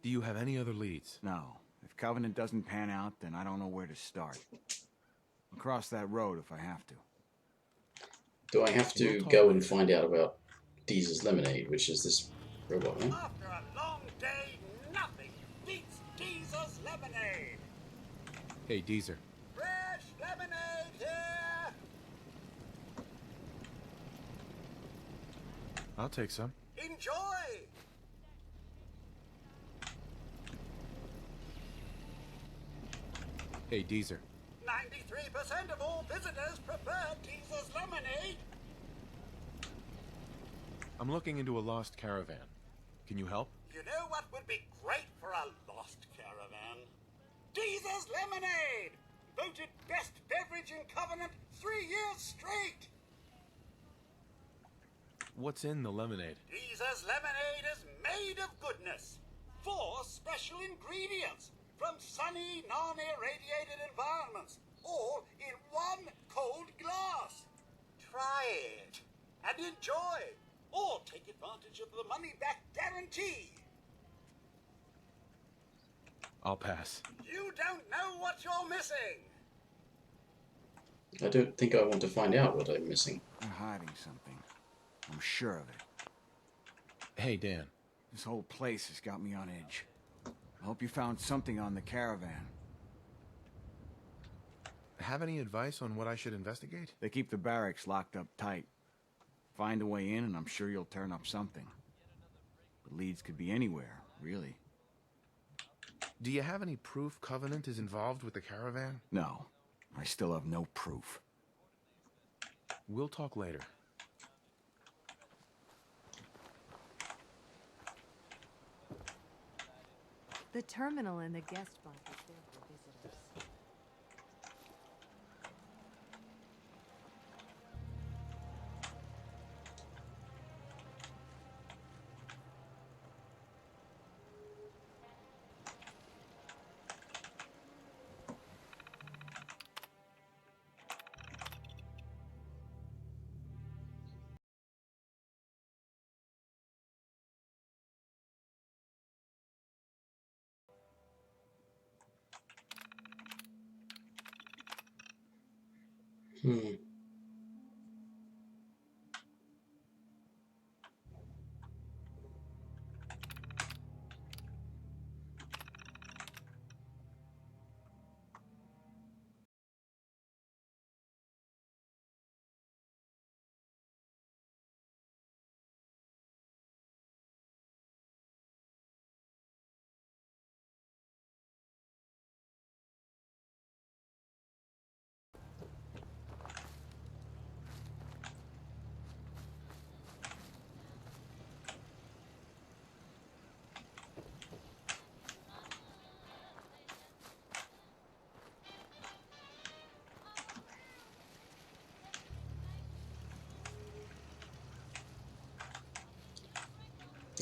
Do you have any other leads? No. If Covenant doesn't pan out, then I don't know where to start. I'll cross that road if I have to. Do I have to go and find out about Deezer's Lemonade, which is this robot, right? After a long day, nothing beats Deezer's Lemonade. Hey, Deezer. Fresh lemonade here. I'll take some. Enjoy. Hey, Deezer. 93% of all visitors prefer Deezer's Lemonade. I'm looking into a lost caravan. Can you help? You know what would be great for a lost caravan? Deezer's Lemonade! Voted best beverage in Covenant 3 years straight! What's in the lemonade? Deezer's Lemonade is made of goodness. 4 special ingredients from sunny, non-irradiated environments, all in one cold glass. Try it and enjoy, or take advantage of the money-back guarantee. I'll pass. You don't know what you're missing. I don't think I want to find out what I'm missing. They're hiding something. I'm sure of it. Hey, Dan. This whole place has got me on edge. I hope you found something on the caravan. Have any advice on what I should investigate? They keep the barracks locked up tight. Find a way in and I'm sure you'll turn up something. The leads could be anywhere, really. Do you have any proof Covenant is involved with the caravan? No. I still have no proof. We'll talk later. The terminal and the guest bunk is there for visitors. Hmm.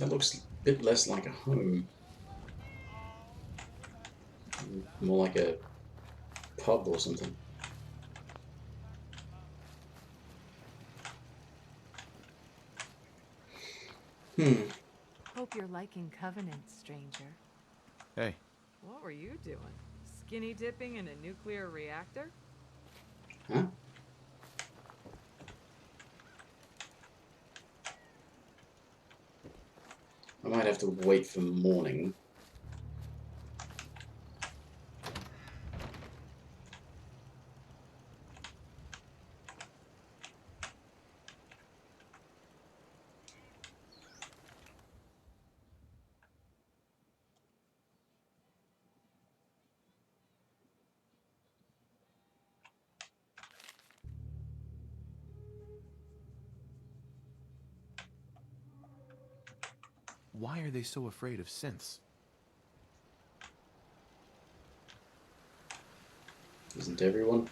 That looks a bit less like a home. More like a pub or something. Hope you're liking Covenant, stranger. Hey. What were you doing? Skinny dipping in a nuclear reactor? Huh? I might have to wait for morning. Why are they so afraid of synths? Isn't everyone?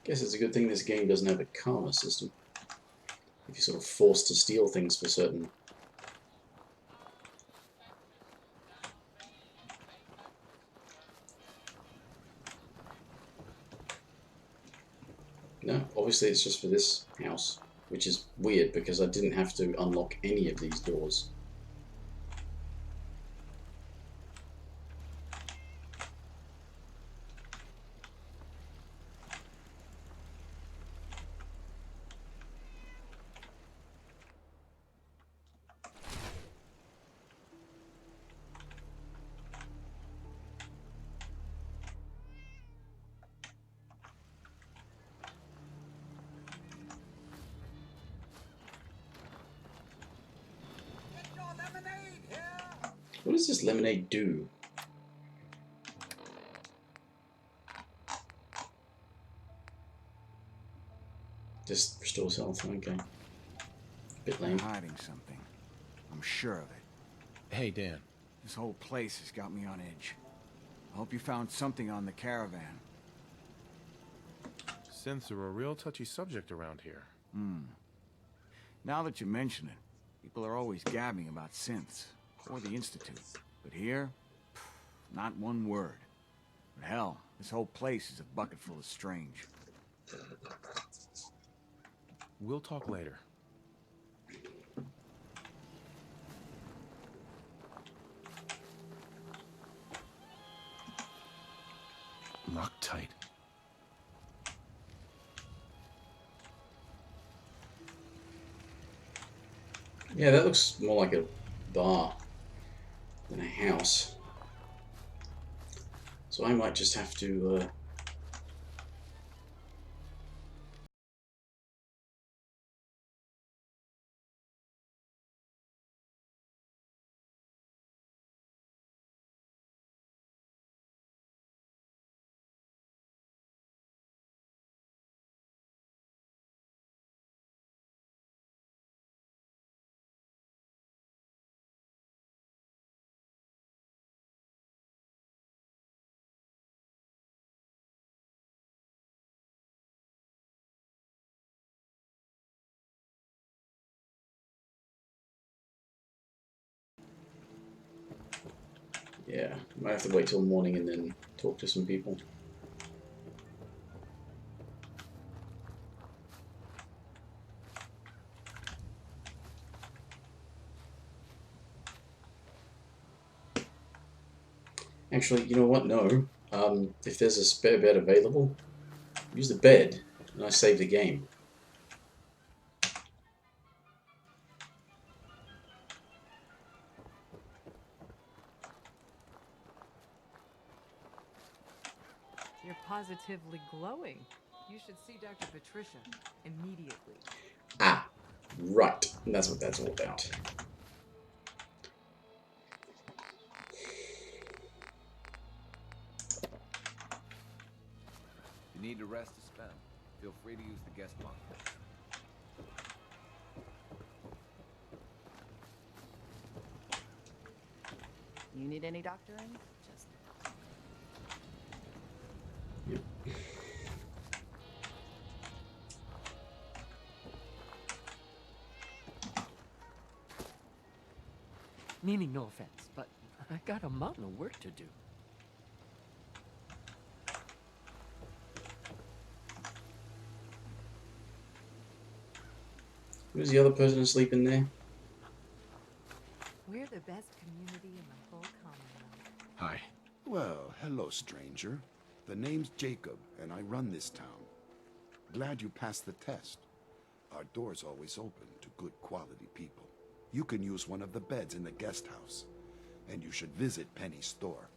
Guess it's a good thing this game doesn't have a karma system. If you're sort of forced to steal things for certain. No, obviously it's just for this house, which is weird because I didn't have to unlock any of these doors. Get your lemonade here! What does this lemonade do? Just restores health, okay. Bit They're lame. hiding something. I'm sure of it. Hey, Dan. This whole place has got me on edge. I hope you found something on the caravan. Synths are a real touchy subject around here. Now that you mention it, people are always gabbing about synths, or the Institute. But here, not one word. But hell, this whole place is a bucket full of strange. We'll talk later. Locked tight. Yeah, that looks more like a bar than a house. So I might just have to yeah, might have to wait till morning and then talk to some people. Actually, you know what? No. If there's a spare bed available, use the bed, and I save the game. You're positively glowing. You should see Dr. Patricia immediately. Ah, right. That's what that's all about. If you need a rest to spend, feel free to use the guest bunk. You need any doctoring? Just... Yep. Meaning no offense, but I got a mountain of work to do. Who's the other person asleep in there? We're the best community in the whole Commonwealth. Hi. Well, hello, stranger. The name's Jacob, and I run this town. Glad you passed the test. Our door's always open to good quality people. You can use one of the beds in the guest house, and you should visit Penny's store.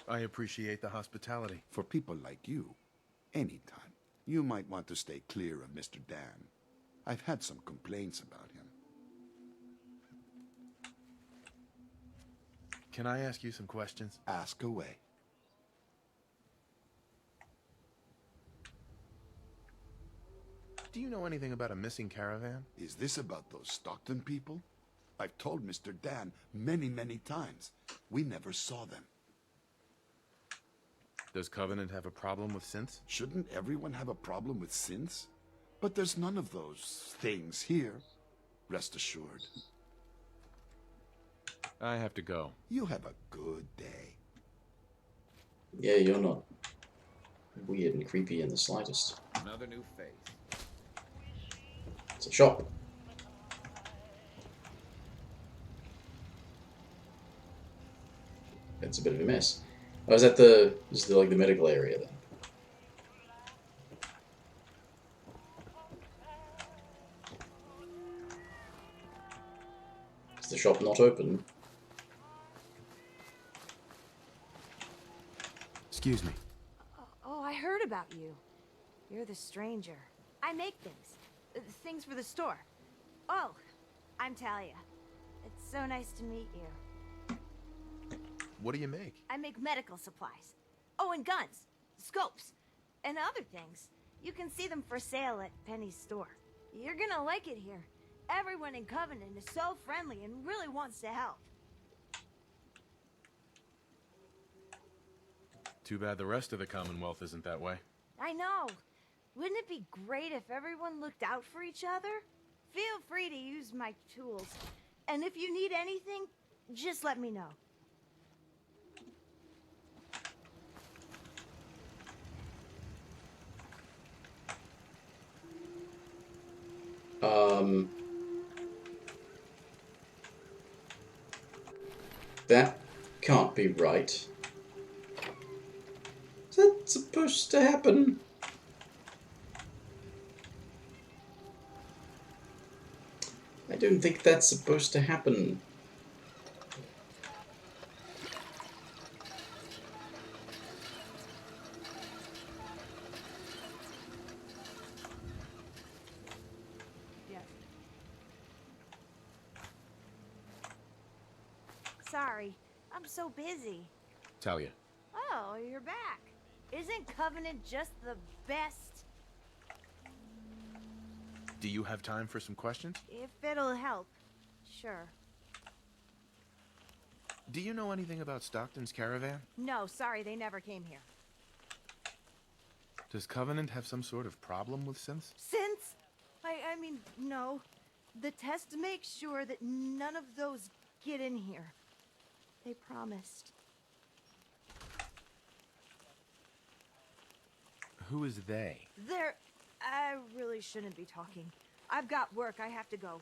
I appreciate the hospitality. For people like you, anytime. You might want to stay clear of Mr. Dan. I've had some complaints about him. Can I ask you some questions? Ask away. Do you know anything about a missing caravan? Is this about those Stockton people? I've told Mr. Dan many, many times. We never saw them. Does Covenant have a problem with synths? Shouldn't everyone have a problem with synths? But there's none of those things here. Rest assured. I have to go. You have a good day. Yeah, you're not weird and creepy in the slightest. Another new face. It's a shop. It's a bit of a mess. Oh, is that the... This is like the medical area then? Is the shop not open? Excuse me. Oh, I heard about you. You're the stranger. I make things. Things for the store. Oh, I'm Talia. It's so nice to meet you. What do you make? I make medical supplies. Oh, and guns, scopes, and other things. You can see them for sale at Penny's store. You're gonna like it here. Everyone in Covenant is so friendly and really wants to help. Too bad the rest of the Commonwealth isn't that way. I know. Wouldn't it be great if everyone looked out for each other? Feel free to use my tools. And if you need anything, just let me know. That can't be right. Is that supposed to happen? I don't think that's supposed to happen. Sorry, I'm so busy. Talia. Oh, you're back. Isn't Covenant just the best? Do you have time for some questions? If it'll help, sure. Do you know anything about Stockton's caravan? No, sorry, they never came here. Does Covenant have some sort of problem with synths? Since? I mean, no. The test makes sure that none of those get in here. They promised. Who is they? They're... I really shouldn't be talking. I've got work. I have to go.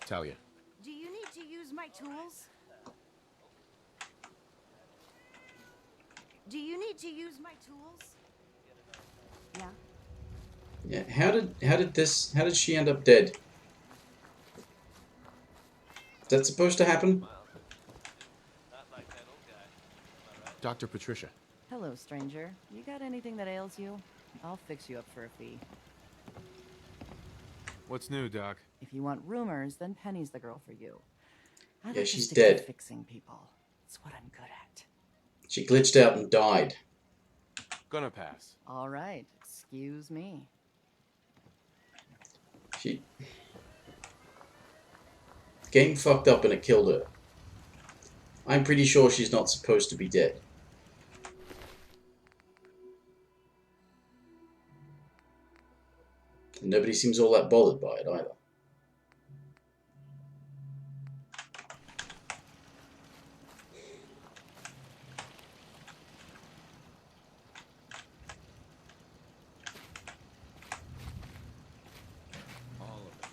Talia. Do you need to use my tools? Do you need to use my tools? Yeah. Yeah, how did she end up dead? Is that supposed to happen? Dr. Patricia. Hello, stranger. You got anything that ails you? I'll fix you up for a fee. What's new, Doc? If you want rumors, then Penny's the girl for you. I Yeah, like to she's stick to dead. fixing people. It's what I'm good at. She glitched out and died. Gonna pass. All right. Excuse me. She... Game fucked up and it killed her. I'm pretty sure she's not supposed to be dead. And nobody seems all that bothered by it either.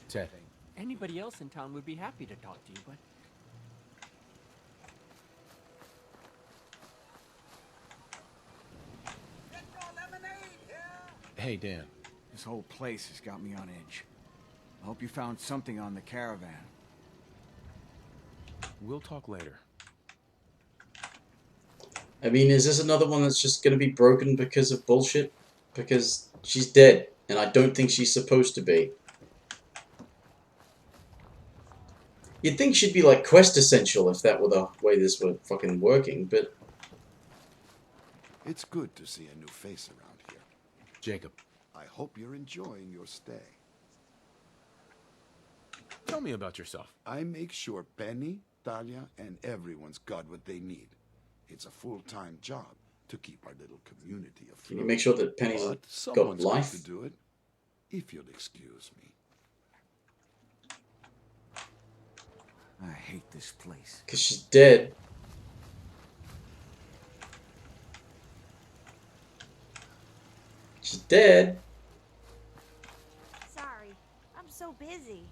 Ted. Anybody else in town would be happy to talk to you, but Hey, Dan. This whole place has got me on edge. I hope you found something on the caravan. We'll talk later. I mean, is this another one that's just going to be broken because of bullshit? Because she's dead, and I don't think she's supposed to be. You'd think she'd be like quest essential if that were the way this were fucking working, but... It's good to see a new face around here. Jacob. I hope you're enjoying your stay. Tell me about yourself. I make sure Penny, Talia, and everyone's got what they need. It's a full-time job to keep our little community afloat. Can you make sure that Penny's But got someone's life? got to do it, if you'll excuse me. I hate this place. Because she's dead. She's dead. Sorry, I'm so busy.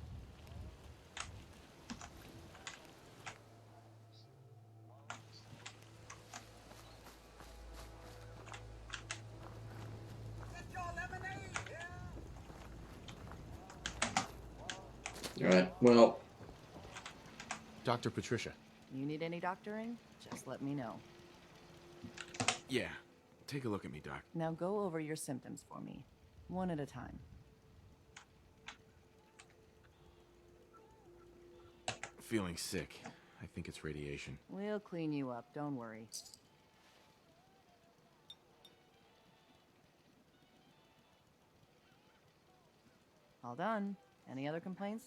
Alright, well... Dr. Patricia. You need any doctoring? Just let me know. Yeah. Take a look at me, Doc. Now go over your symptoms for me, one at a time. Feeling sick. I think it's radiation. We'll clean you up, don't worry. All done. Any other complaints?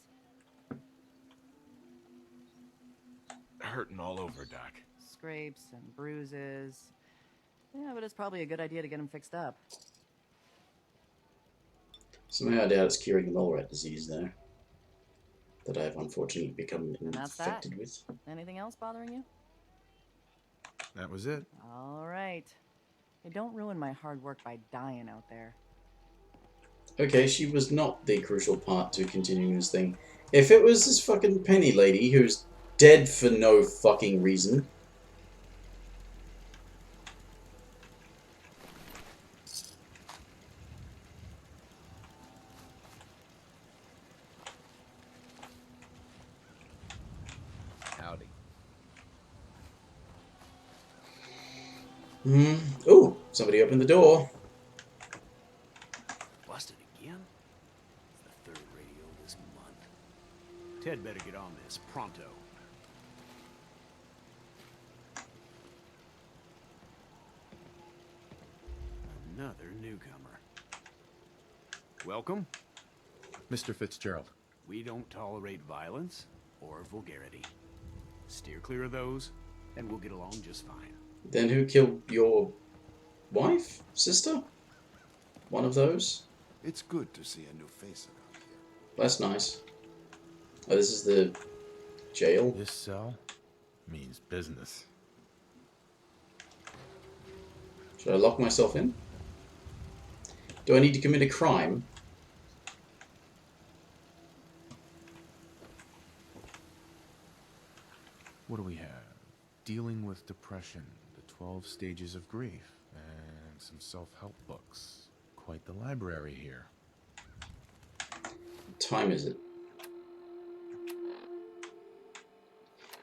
Hurting all over, Doc. Scrapes and bruises. Yeah, but it's probably a good idea to get them fixed up. Somehow I doubt it's curing the mole rat disease, though. That I have unfortunately become And that's infected that. with. Anything else bothering you? That was it. All right. Hey, don't ruin my hard work by dying out there. Okay, she was not the crucial part to continuing this thing. If it was this fucking Penny lady who's dead for no fucking reason... Howdy. Ooh, somebody opened the door. Busted again? It's the third radio this month. Ted better get on this, pronto. Another newcomer. Welcome. Mr. Fitzgerald. We don't tolerate violence or vulgarity. Steer clear of those, and we'll get along just fine. Then who killed your wife? Sister? One of those? It's good to see a new face around here. That's nice. Oh, this is the jail? This cell means business. Should I lock myself in? Do I need to commit a crime? What do we have? Dealing with depression, the 12 stages of grief, and some self-help books. Quite the library here. What time is it?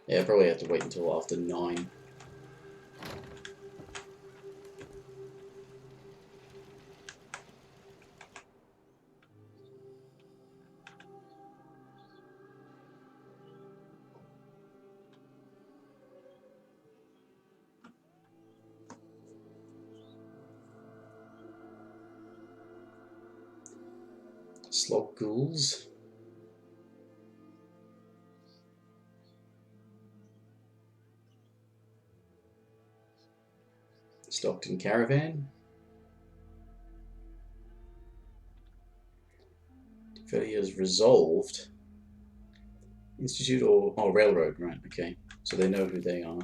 Yeah, I probably have to wait until after 9. Slog ghouls. Stockton Caravan. Failures resolved. Institute or railroad, right? Okay, so they know who they are.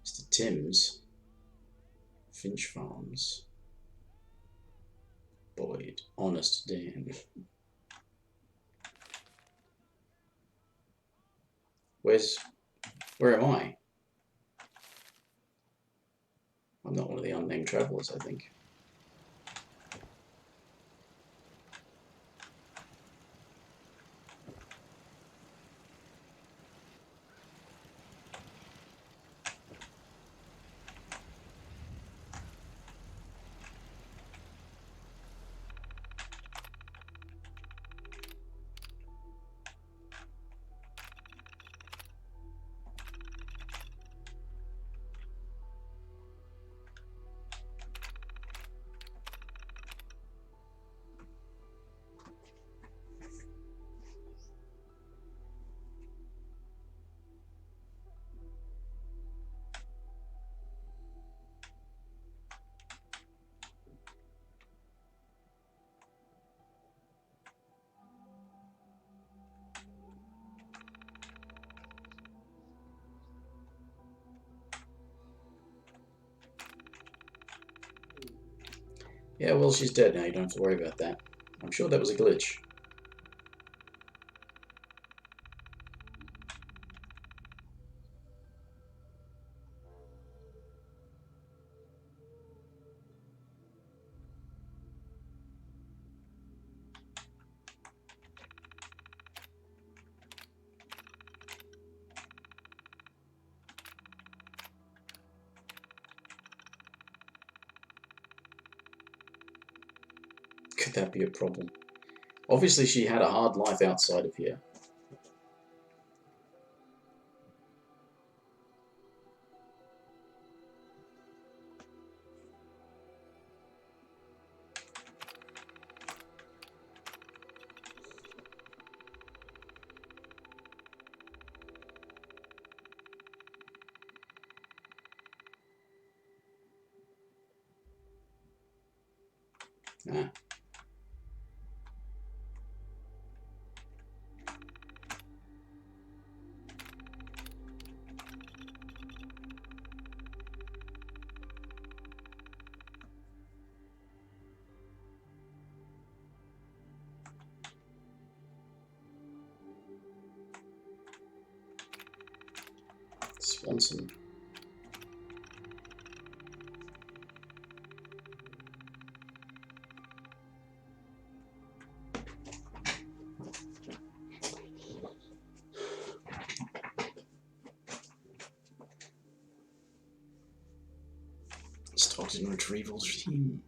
Mr. Timms, Finch Farms, Boyd, Honest Dan. Where am I? I'm not one of the unnamed travelers, I think. Yeah, well, she's dead now. You don't have to worry about that. I'm sure that was a glitch. Could that be a problem? Obviously, she had a hard life outside of here. Ah. Swanson. Stockton retrieval team.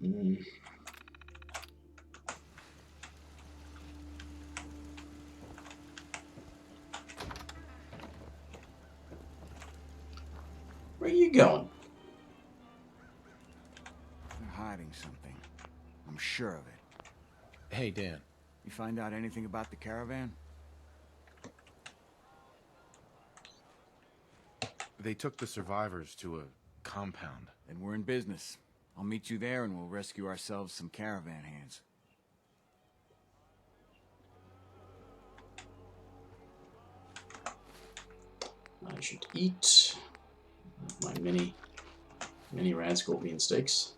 Where are you going? They're hiding something. I'm sure of it. Hey, Dan. You find out anything about the caravan? They took the survivors to a compound. Then we're in business. I'll meet you there and we'll rescue ourselves some caravan hands. I should eat my mini rad scorpion steaks.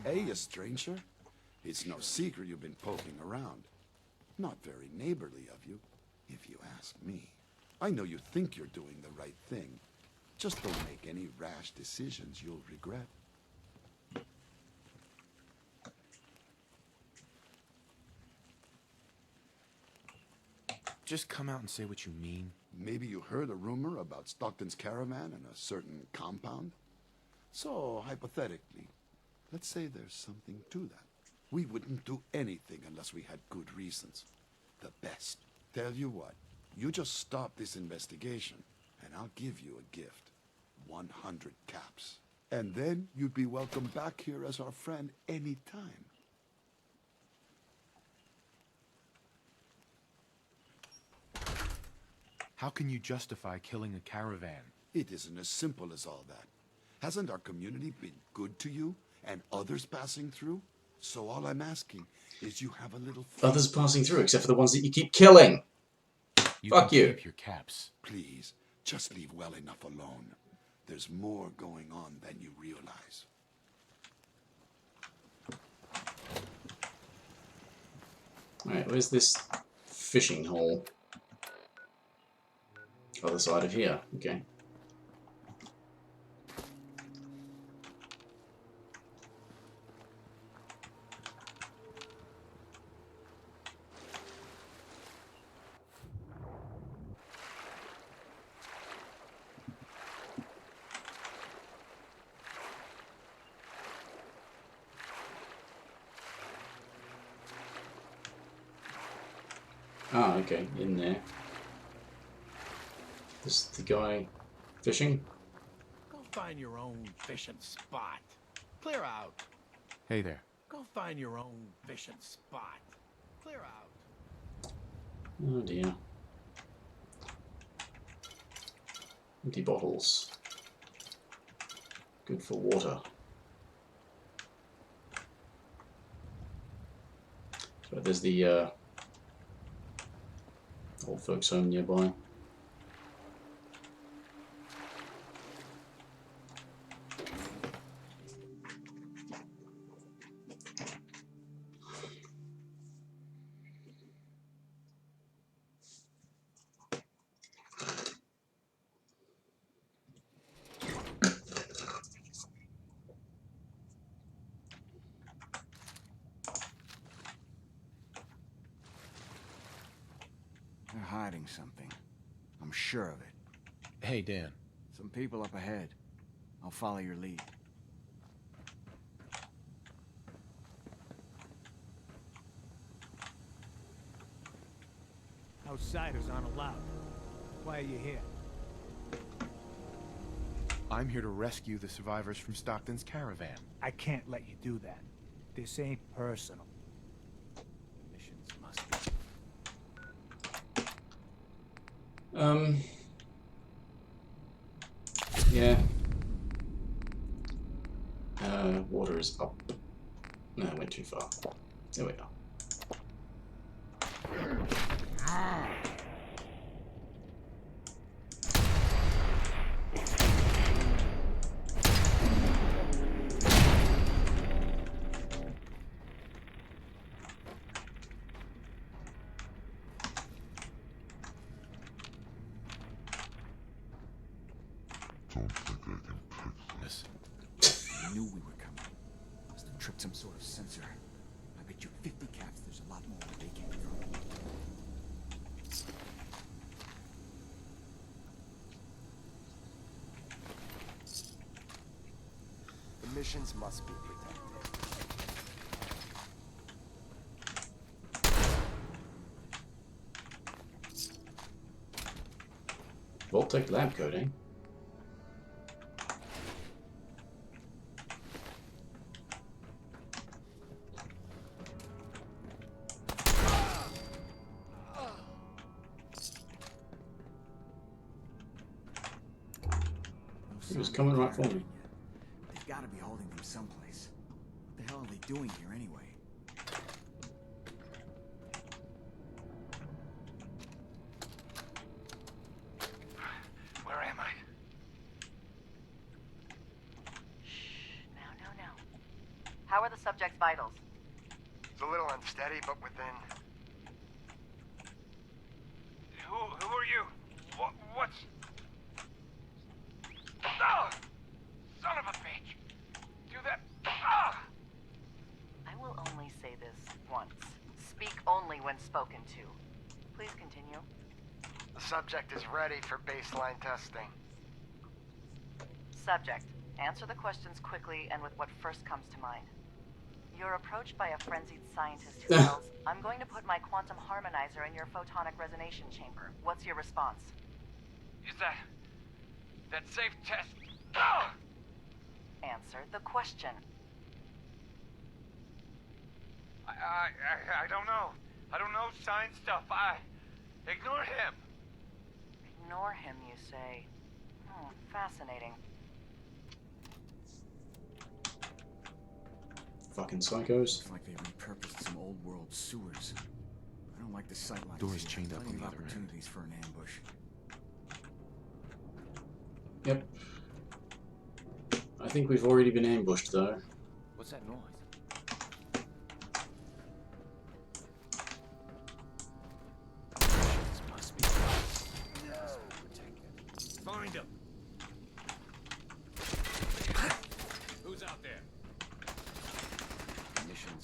Hey, a stranger. It's no secret you've been poking around. Not very neighborly of you, if you ask me. I know you think you're doing the right thing. Just don't make any rash decisions you'll regret. Just come out and say what you mean. Maybe you heard a rumor about Stockton's caravan and a certain compound? So, hypothetically, let's say there's something to that. We wouldn't do anything unless we had good reasons. The best. Tell you what, you just stop this investigation, and I'll give you a gift. 100 caps. And then you'd be welcome back here as our friend any time. How can you justify killing a caravan? It isn't as simple as all that. Hasn't our community been good to you and others passing through? So all I'm asking is you have a little faith. Others passing through, except for the ones that you keep killing. Fuck you. Keep your caps. Please, just leave well enough alone. There's more going on than you realize. Alright, where's this fishing hole? Other side of here, okay. Ah, okay, in there. This is the guy fishing? Go find your own fishing spot. Clear out. Hey there. Go find your own fishing spot. Clear out. Oh dear. Empty bottles. Good for water. So there's the old folks home nearby. They're hiding something. I'm sure of it. Hey, Dan. Some people up ahead. I'll follow your lead. Outsiders aren't allowed. Why are you here? I'm here to rescue the survivors from Stockton's caravan. I can't let you do that. This ain't personal. Missions must be. Yeah. Water is up. No, I went too far. There we go. Don't think I can pick this. I knew we were coming. Must have tripped some sort of sensor. I bet you 50 caps there's a lot more where they came from. The missions must be protected. Voltec lab coding. He was coming right for me. They've got to be holding them someplace. What the hell are they doing here anyway? Where am I? No. How are the subject's vitals? It's a little unsteady, but within. Who are you? What's... Oh! Son of a bitch! Do that... Ah! I will only say this once. Speak only when spoken to. Please continue. The subject is ready for baseline testing. Subject, answer the questions quickly and with what first comes to mind. You're approached by a frenzied scientist who yells, "I'm going to put my quantum harmonizer in your photonic resonation chamber." What's your response? Is that safe test? Ah! answer the question. I don't know. I don't know sign stuff. Ignore him. Ignore him, you say? Fascinating. Fucking psychos. Looks like they repurposed some old world sewers. I don't like the sightlines. Door's here. chained up Plenty on the of other end. opportunities for an ambush. Yep. I think we've already been ambushed, though. What's that noise? This must be protected. Find him. Who's out there? Missions.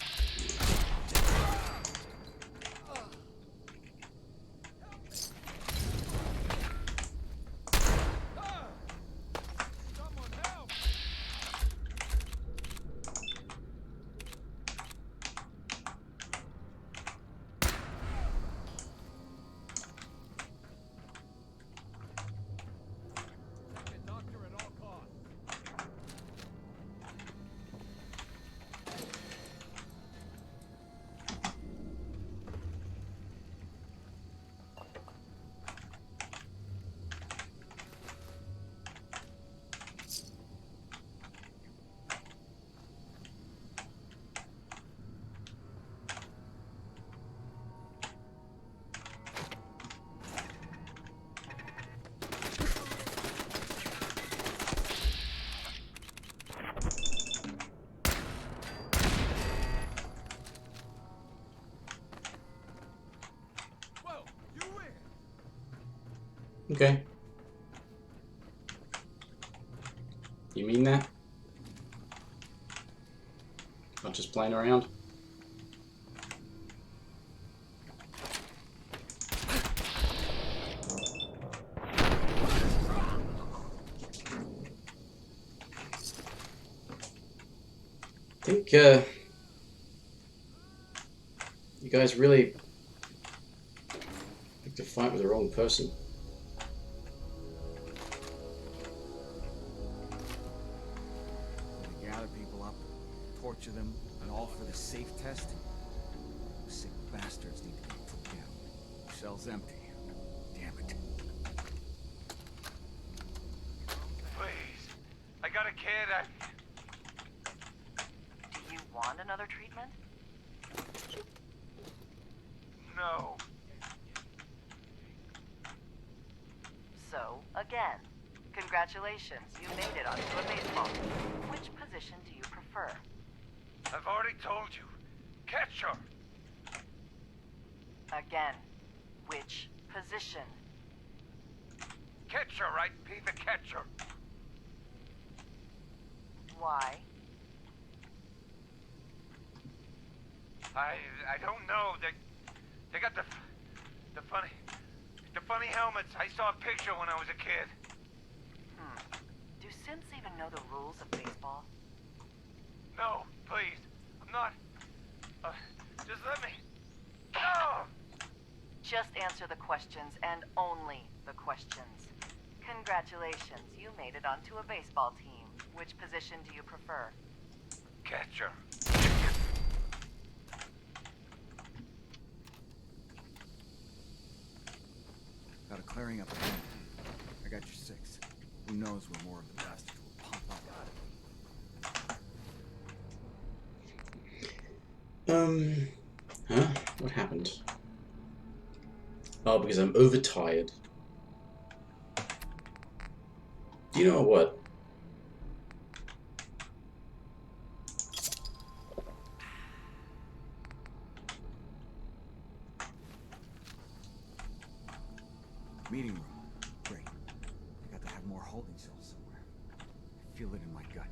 Okay. You mean that? Not just playing around? I think, you guys really picked a fight with the wrong person. Gather people up, torture them, and all for the safe test? Those sick bastards need to be put down. Cell's empty. Damn it. Please. I got a kid. Do you want another treatment? No. So, again, congratulations, you made it onto a baseball team. Which position do you prefer? I've already told you. Catcher. Again, which position? Catcher, right? Be the catcher. Why? I don't know. They got the funny helmets. I saw a picture when I was a kid. Do Synths even know the rules of baseball? No, please. I'm not. Just let me. No! Just answer the questions, and only the questions. Congratulations, you made it onto a baseball team. Which position do you prefer? Catcher. Got a clearing up ahead. I got your 6. Who knows where more of the bastards will pop up. Huh? What happened? Oh, because I'm overtired. You know what? Meeting room. Great. I got to have more holding cells somewhere. I feel it in my gut.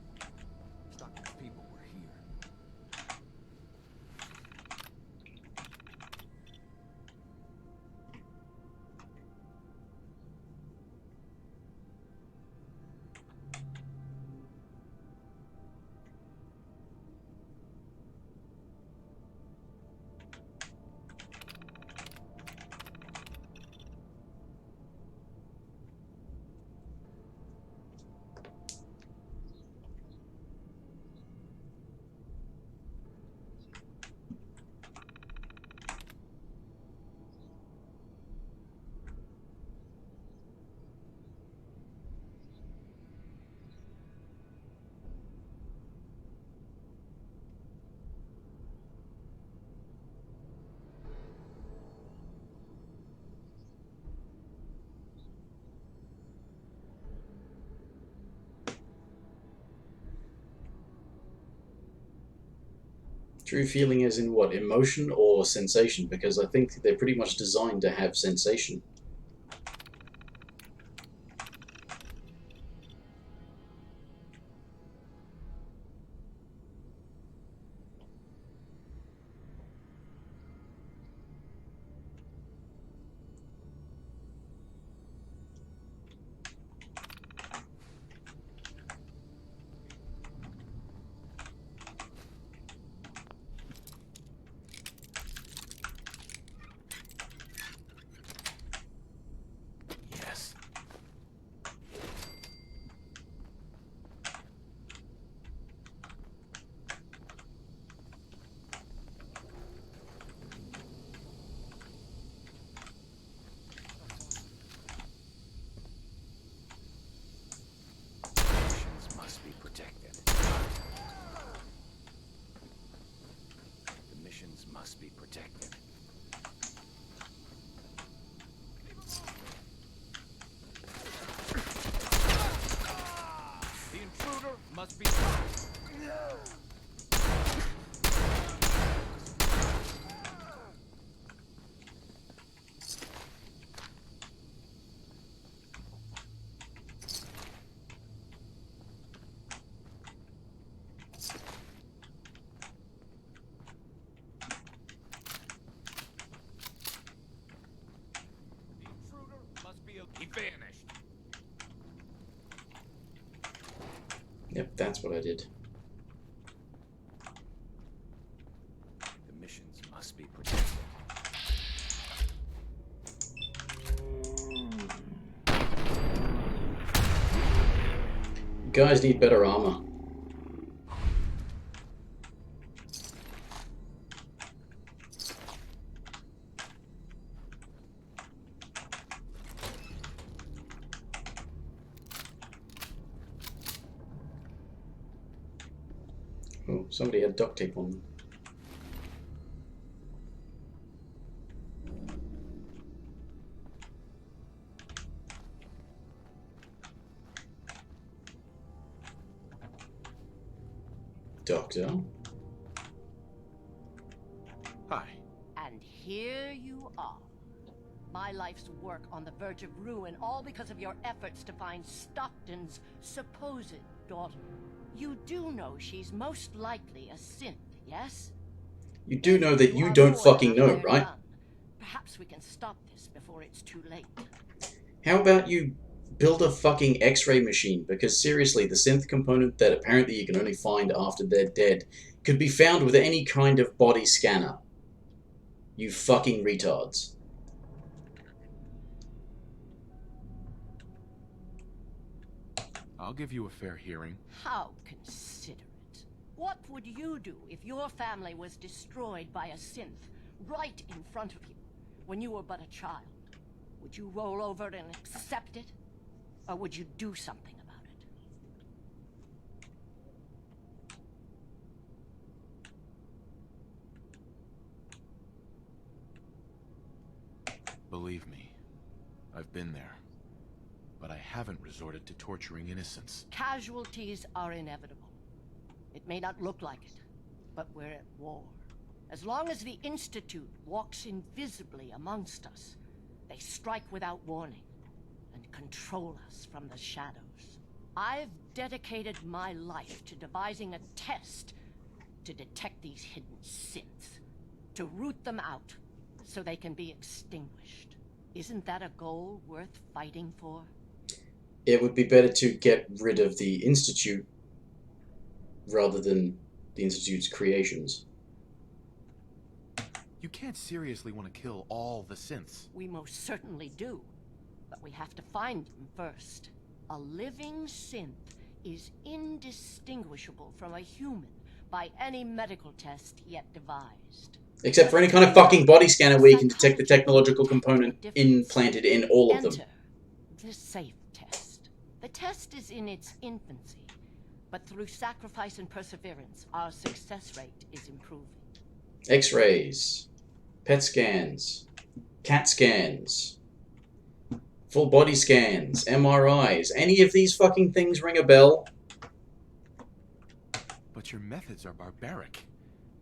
Stockton's people were here. True feeling as in what? Emotion or sensation? Because I think they're pretty much designed to have sensation. Yes. Missions must be protected. The missions must be protected. The intruder must be stopped. He vanished. Yep, that's what I did. The missions must be protected. You guys need better armor. Oh, somebody had duct tape on them. Doctor? Hi. And here you are. My life's work on the verge of ruin, all because of your efforts to find Stockton's supposed daughter. You do know she's most likely a synth, yes? You do know that you don't fucking know, right? Perhaps we can stop this before it's too late. How about you build a fucking X-ray machine? Because seriously, the synth component that apparently you can only find after they're dead could be found with any kind of body scanner. You fucking retards. I'll give you a fair hearing. How considerate. What would you do if your family was destroyed by a synth right in front of you when you were but a child? Would you roll over and accept it? Or would you do something about it? Believe me, I've been there. But I haven't resorted to torturing innocents. Casualties are inevitable. It may not look like it, but we're at war. As long as the Institute walks invisibly amongst us, they strike without warning and control us from the shadows. I've dedicated my life to devising a test to detect these hidden synths, to root them out so they can be extinguished. Isn't that a goal worth fighting for? It would be better to get rid of the Institute rather than the Institute's creations. You can't seriously want to kill all the synths. We most certainly do, but we have to find them first. A living synth is indistinguishable from a human by any medical test yet devised. Except for any kind of fucking body scanner where you can detect the technological component implanted in all of them. Enter the safe test. The test is in its infancy, but through sacrifice and perseverance, our success rate is improving. X-rays, PET scans, CAT scans, full body scans, MRIs. Any of these fucking things ring a bell? But your methods are barbaric.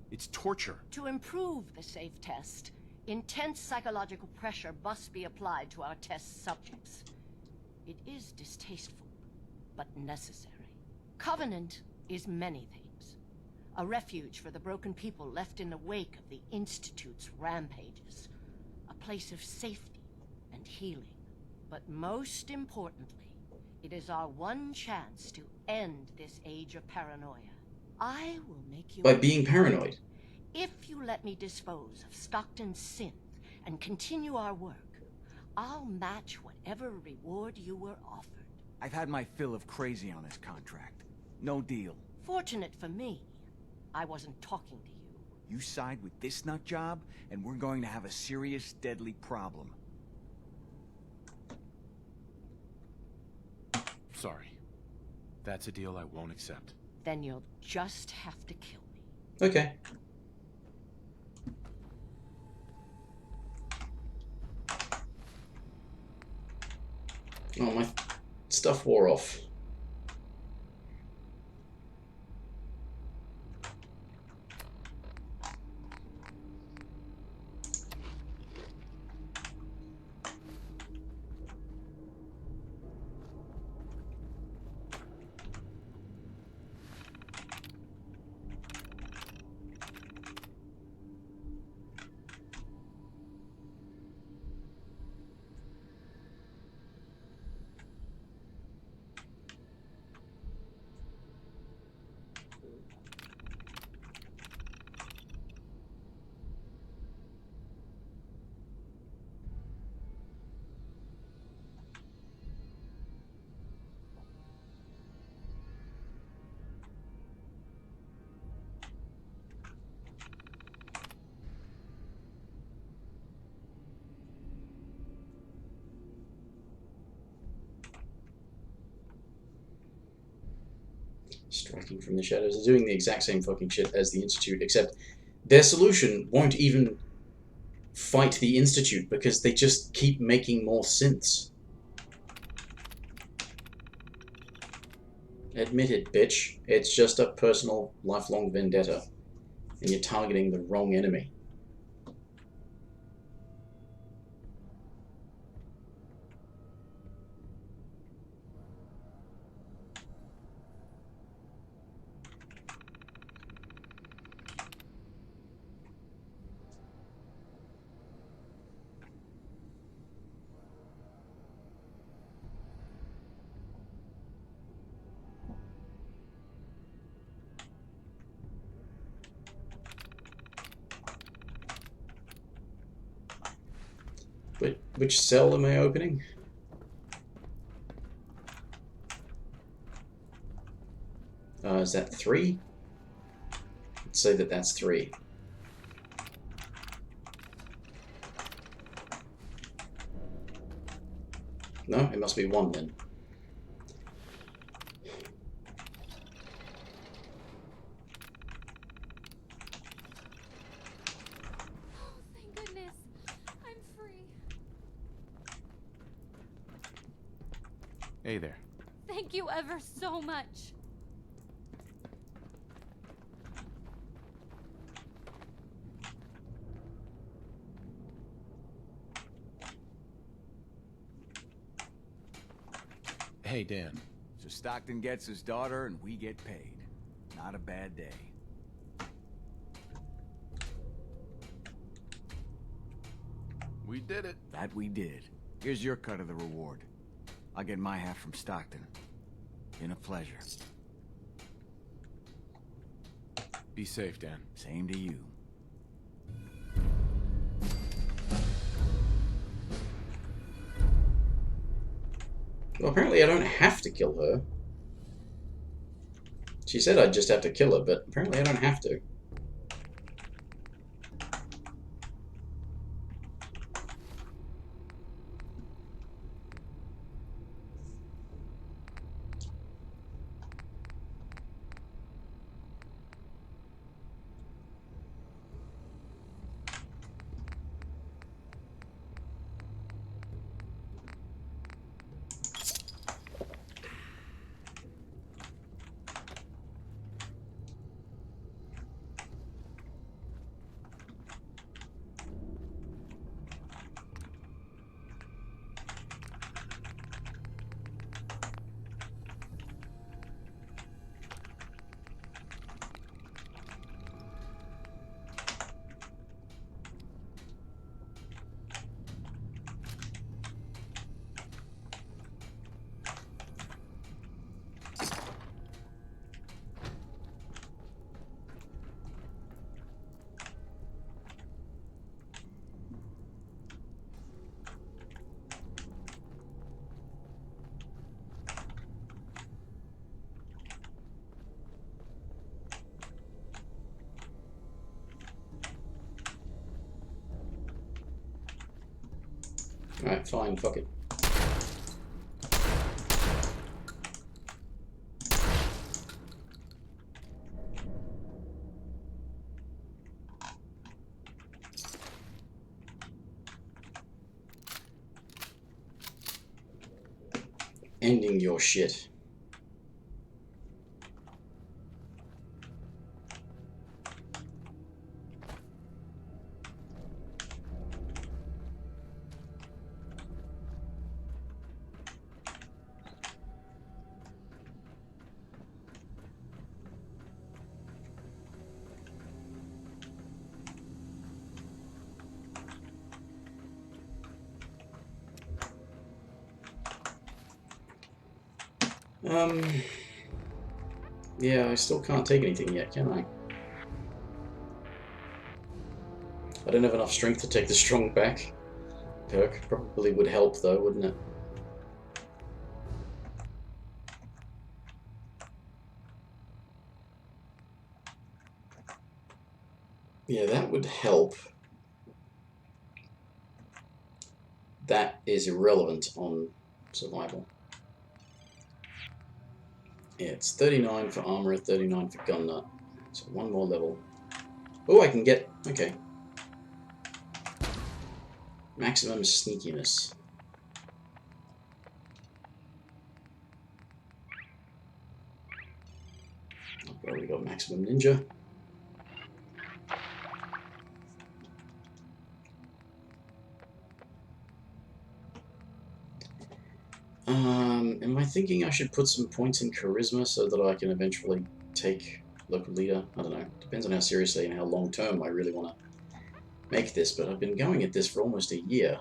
It's torture. To improve the safe test, intense psychological pressure must be applied to our test subjects. It is distasteful, but necessary. Covenant is many things. A refuge for the broken people left in the wake of the Institute's rampages. A place of safety and healing. But most importantly, it is our one chance to end this age of paranoia. I will make you... By being paranoid? If you let me dispose of Stockton's synth and continue our work, I'll match whatever reward you were offered. I've had my fill of crazy on this contract. No deal. Fortunate for me, I wasn't talking to you. You side with this nut job, and we're going to have a serious, deadly problem. Sorry. That's a deal I won't accept. Then you'll just have to kill me. Okay. Oh, my stuff wore off. Striking from the shadows. They're doing the exact same fucking shit as the Institute, except their solution won't even fight the Institute because they just keep making more synths. Admit it, bitch. It's just a personal, lifelong vendetta. And you're targeting the wrong enemy. Which cell am I opening? Is that 3? Let's say that that's 3. No, it must be 1 then. Hey there. Thank you ever so much. Hey, Dan. So Stockton gets his daughter and we get paid. Not a bad day. We did it. That we did. Here's your cut of the reward. I'll get my half from Stockton. Been a pleasure. Be safe, Dan. Same to you. Well, apparently I don't have to kill her. She said I'd just have to kill her, but apparently I don't have to. Alright, fine, fuck it. Ending your shit. Yeah, I still can't take anything yet, can I? I don't have enough strength to take the strong back perk. Probably would help though, wouldn't it? Yeah, that would help. That is irrelevant on survival. Yeah, it's 39 for armor, 39 for gun nut. So one more level. Oh, I can get... okay. Maximum sneakiness. I've already got maximum ninja. Am I thinking I should put some points in charisma so that I can eventually take local leader? I don't know. Depends on how seriously and how long term I really want to make this, but I've been going at this for almost a year.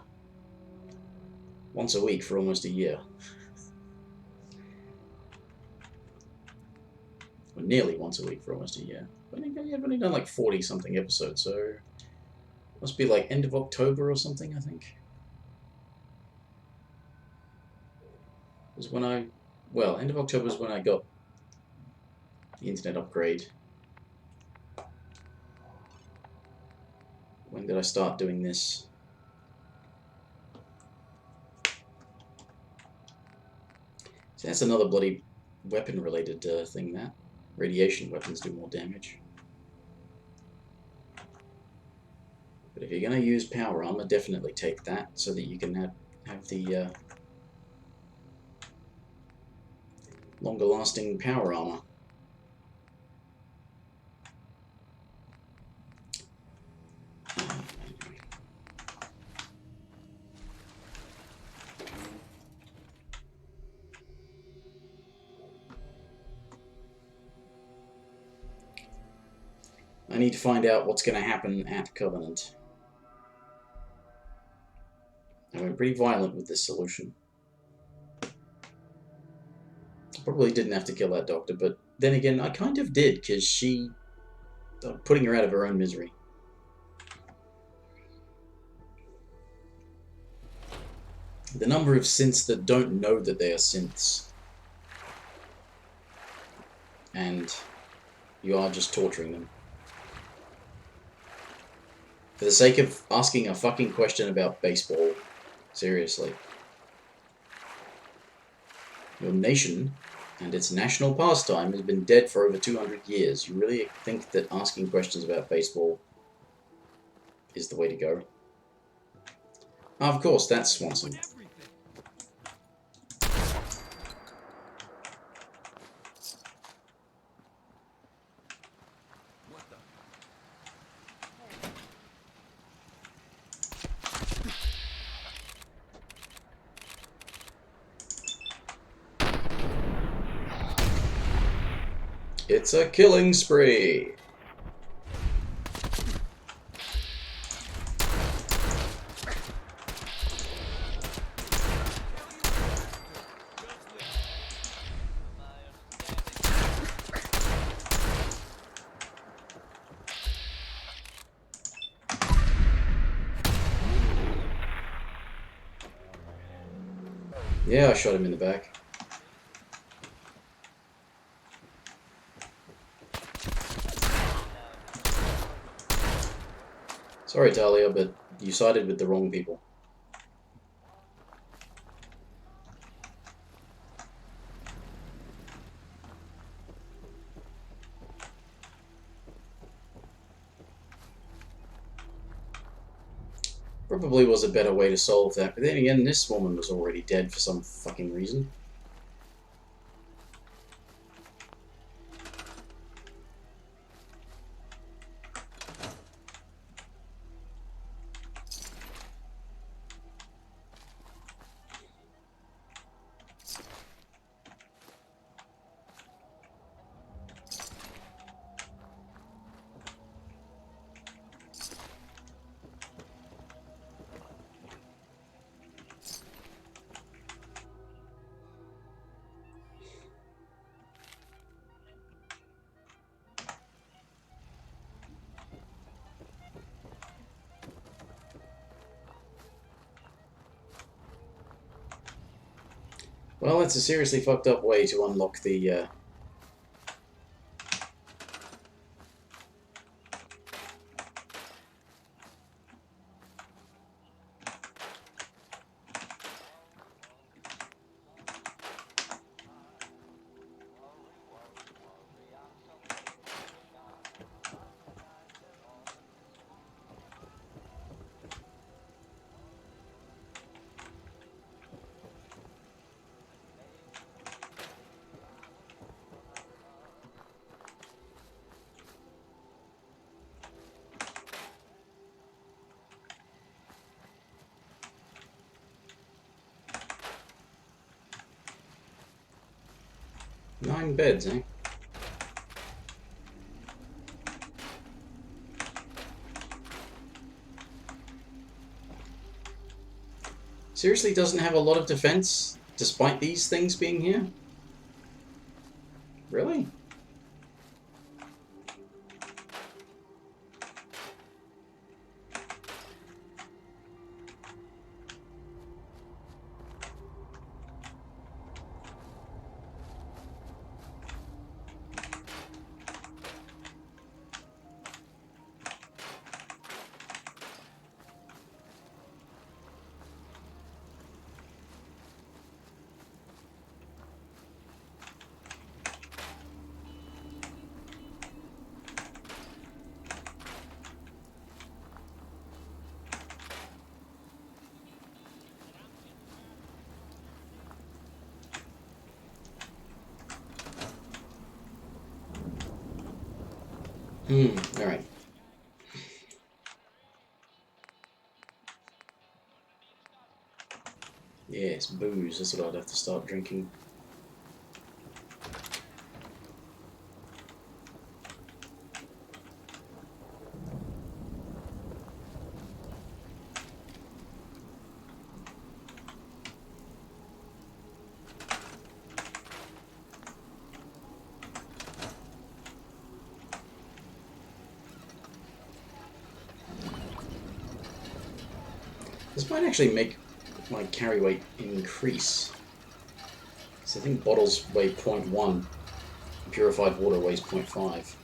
Once a week for almost a year. Or nearly once a week for almost a year. But I've only done like 40 something episodes, so must be like end of October or something, I think. Was when I, well, end of October was when I got the internet upgrade. When did I start doing this? So that's another bloody weapon-related thing, that. Radiation weapons do more damage. But if you're going to use power armor, definitely take that so that you can have the longer-lasting power armor. I need to find out what's going to happen at Covenant. I went pretty violent with this solution. I probably didn't have to kill that doctor, but then again, I kind of did, because she... putting her out of her own misery. The number of synths that don't know that they are synths. And you are just torturing them. For the sake of asking a fucking question about baseball. Seriously. Your nation and its national pastime has been dead for over 200 years. You really think that asking questions about baseball is the way to go? Of course, that's Swanson. It's a killing spree. Yeah, I shot him in the back. Sorry, Talia, but you sided with the wrong people. Probably was a better way to solve that, but then again, this woman was already dead for some fucking reason. Well, that's a seriously fucked up way to unlock the, 9 beds, eh? Seriously doesn't have a lot of defense, despite these things being here? Really? Alright. Yes, booze, that's what I'd have to start drinking. This might actually make my carry weight increase. So I think bottles weigh 0.1, purified water weighs 0.5.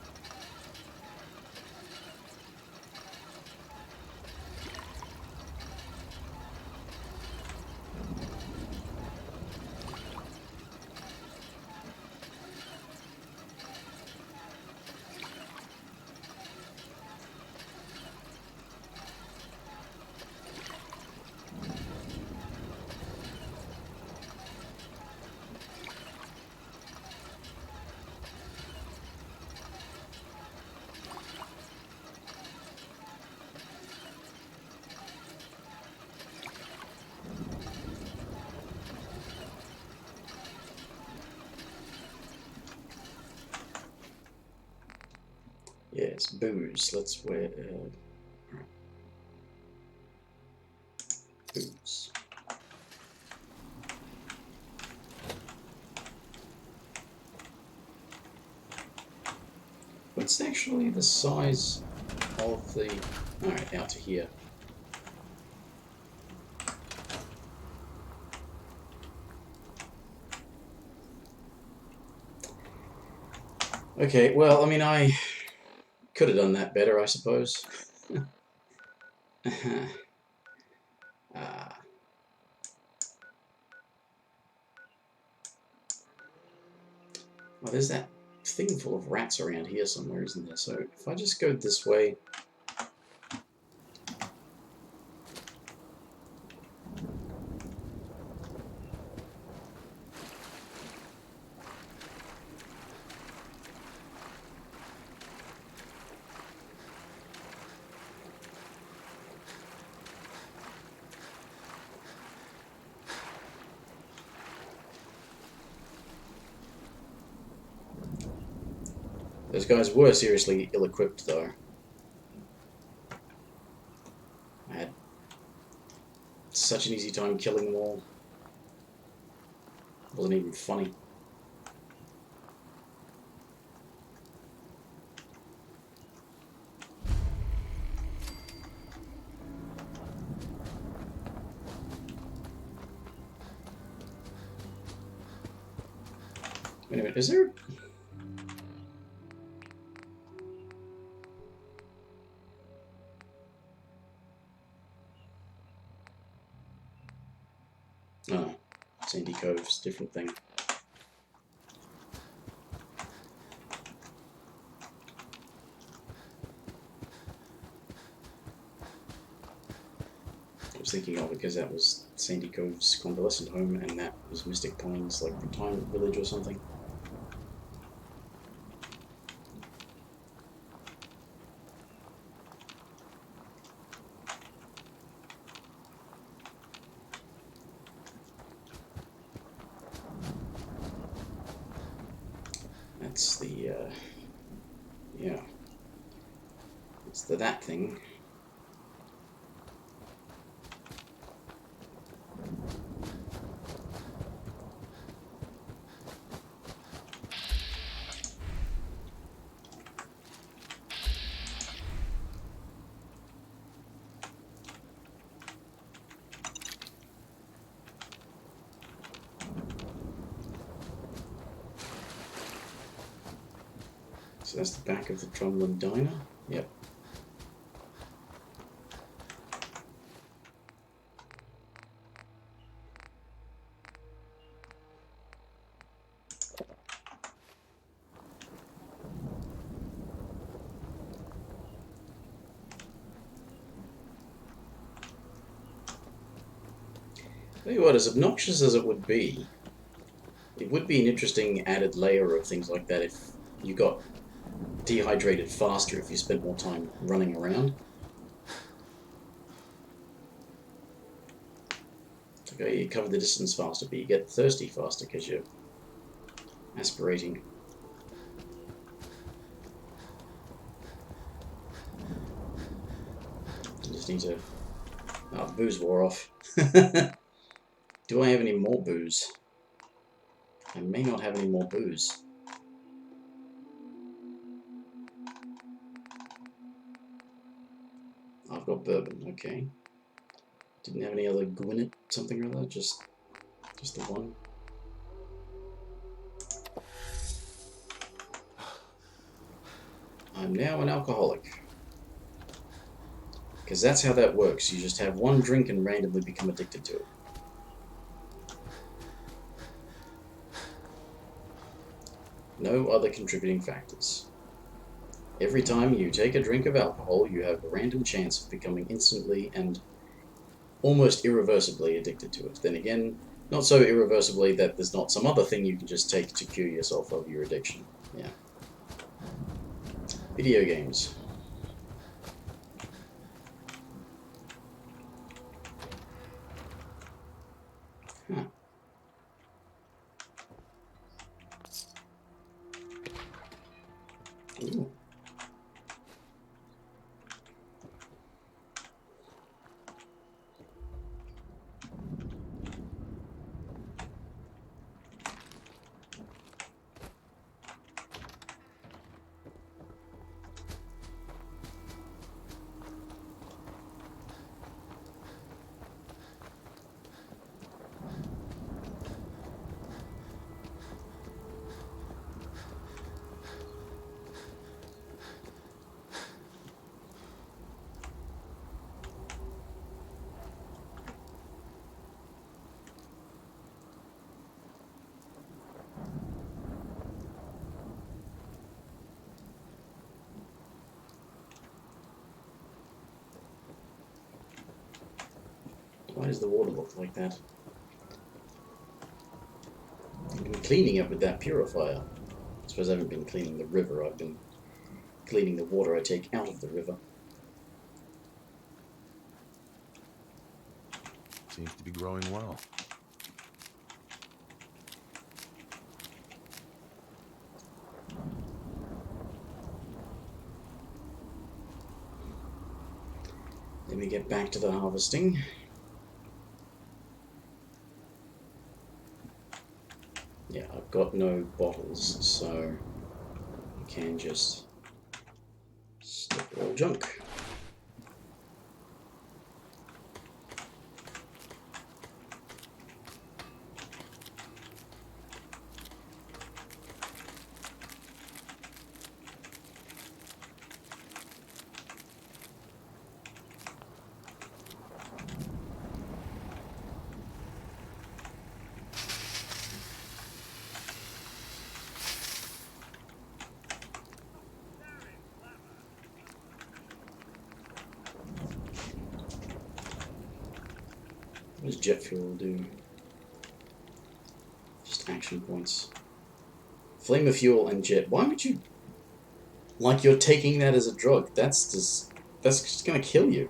Yes, booze. Let's wear booze. What's actually the size of the... Alright, out to here. Okay, well, I mean, I could have done that better, I suppose. Well, there's that thing full of rats around here somewhere, isn't there? So if I just go this way... Those guys were seriously ill-equipped, though. I had such an easy time killing them all. It wasn't even funny. Wait a minute, is there... Oh, Sandy Cove's a different thing. I was thinking of it because that was Sandy Cove's convalescent home, and that was Mystic Pines, like retirement village or something. That's the, yeah. It's the that thing. So that's the back of the Drumlin Diner. Yep. Tell you what, as obnoxious as it would be an interesting added layer of things like that if you got dehydrated faster if you spent more time running around. It's like, oh, you cover the distance faster, but you get thirsty faster because you're aspirating. You just need to... Oh, the booze wore off. Do I have any more booze? I may not have any more booze. I've got bourbon, okay. Didn't have any other Gwyneth something or other, just the one. I'm now an alcoholic. Because that's how that works. You just have one drink and randomly become addicted to it. No other contributing factors. Every time you take a drink of alcohol, you have a random chance of becoming instantly and almost irreversibly addicted to it. Then again, not so irreversibly that there's not some other thing you can just take to cure yourself of your addiction. Yeah. Video games. Huh. Ooh. Why does the water look like that? I've been cleaning it with that purifier. I suppose I haven't been cleaning the river, I've been cleaning the water I take out of the river. Seems to be growing well. Let me get back to the harvesting. Yeah, I've got no bottles, so I can just stick it all junk. What does jet fuel do? Just action points. Flame of fuel and jet. Why would you... Like you're taking that as a drug. That's just gonna kill you.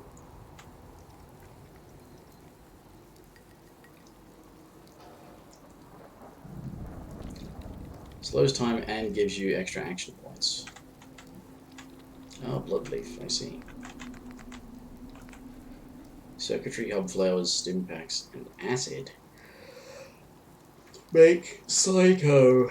Slows time and gives you extra action points. Oh, bloodleaf, I see. Circuitry, hub flowers, stim packs, and acid. Make psycho.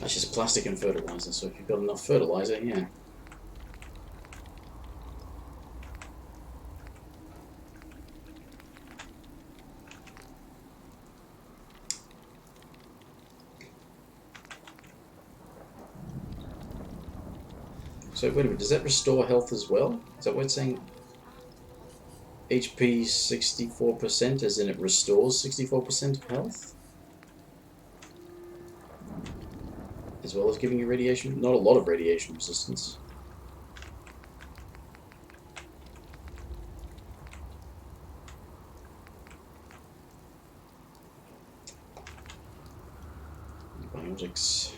That's just plastic and fertilizer, so if you've got enough fertilizer, yeah. So wait a minute, does that restore health as well? Is that what it's saying? HP 64%, as in it restores 64% of health? As well as giving you radiation? Not a lot of radiation resistance. Biotics.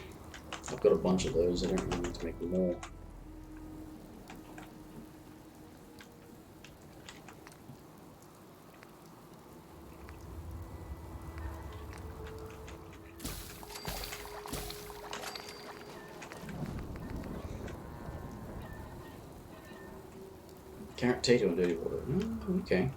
I've got a bunch of those, I don't really need to make more. Carrot, potato, and dirty water. Oh, okay.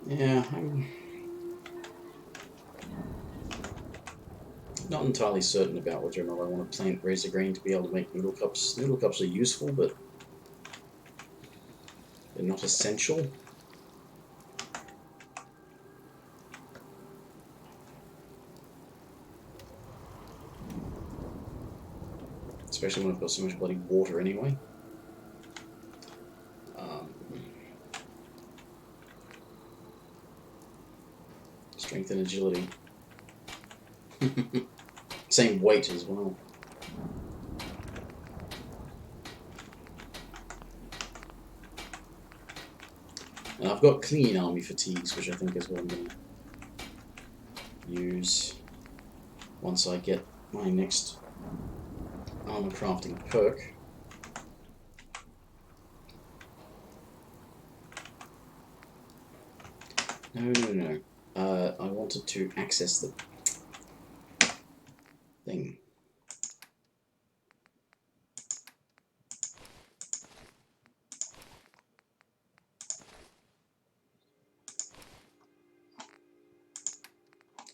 Yeah, I'm not entirely certain about whether or not I want to plant razor grain to be able to make noodle cups. Noodle cups are useful, but they're not essential. Especially when I've got so much bloody water anyway. Strength and agility. Same weight as well. And I've got clean army fatigues, which I think is what I'm going to use once I get my next armor crafting perk. No. I wanted to access the thing.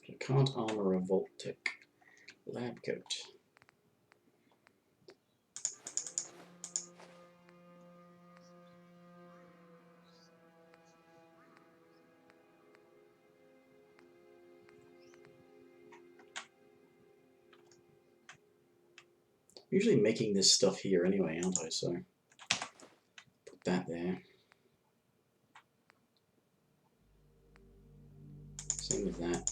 I can't armor a Vault-Tec lab coat. I'm usually making this stuff here anyway, aren't I? So put that there. Same with that.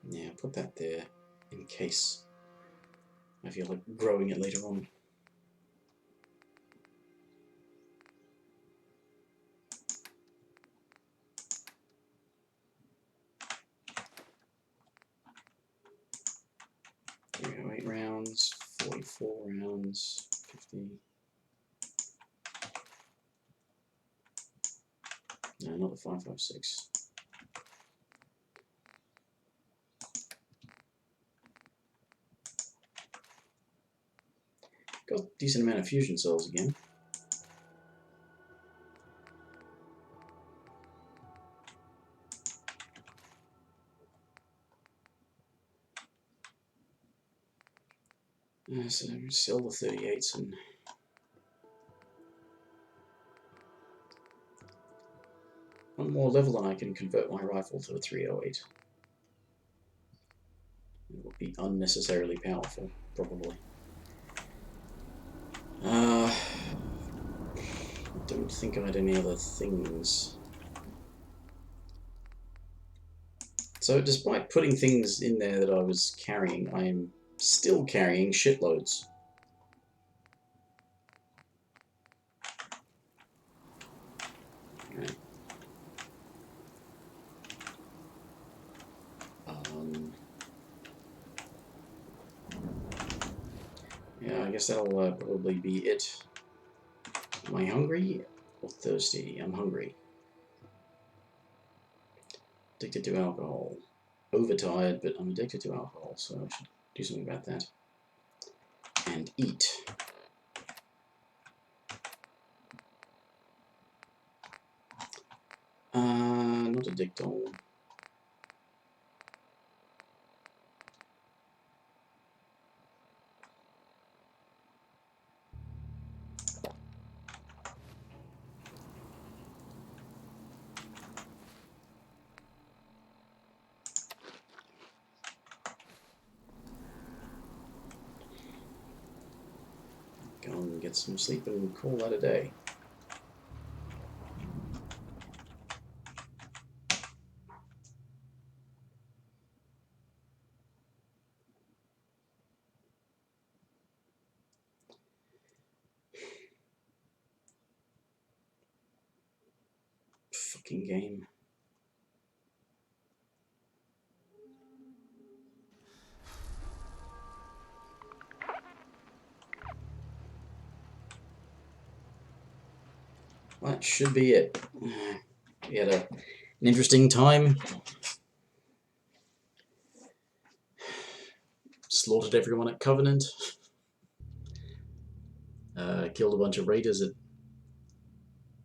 Yeah, put that there in case I feel like growing it later on. There we go, 8 rounds, 44 rounds, 50. No, not the 5.56. Got a decent amount of fusion cells again. So sell the 38s and one more level and I can convert my rifle to a 308. It will be unnecessarily powerful, probably. I don't think I had any other things. So despite putting things in there that I was carrying, I am still carrying shitloads. Right. Yeah, I guess that'll probably be it. Am I hungry or thirsty? I'm hungry. Addicted to alcohol. Overtired, but I'm addicted to alcohol, so I should do something about that. And eat. Not a dictol. Go and get some sleep and call that a day. Fucking game. Well, that should be it. We had an interesting time. Slaughtered everyone at Covenant. Killed a bunch of raiders at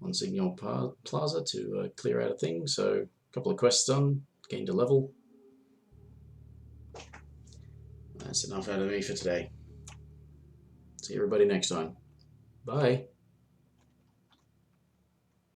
Monsignor Plaza to clear out a thing. So a couple of quests done. Gained a level. That's enough out of me for today. See everybody next time. Bye.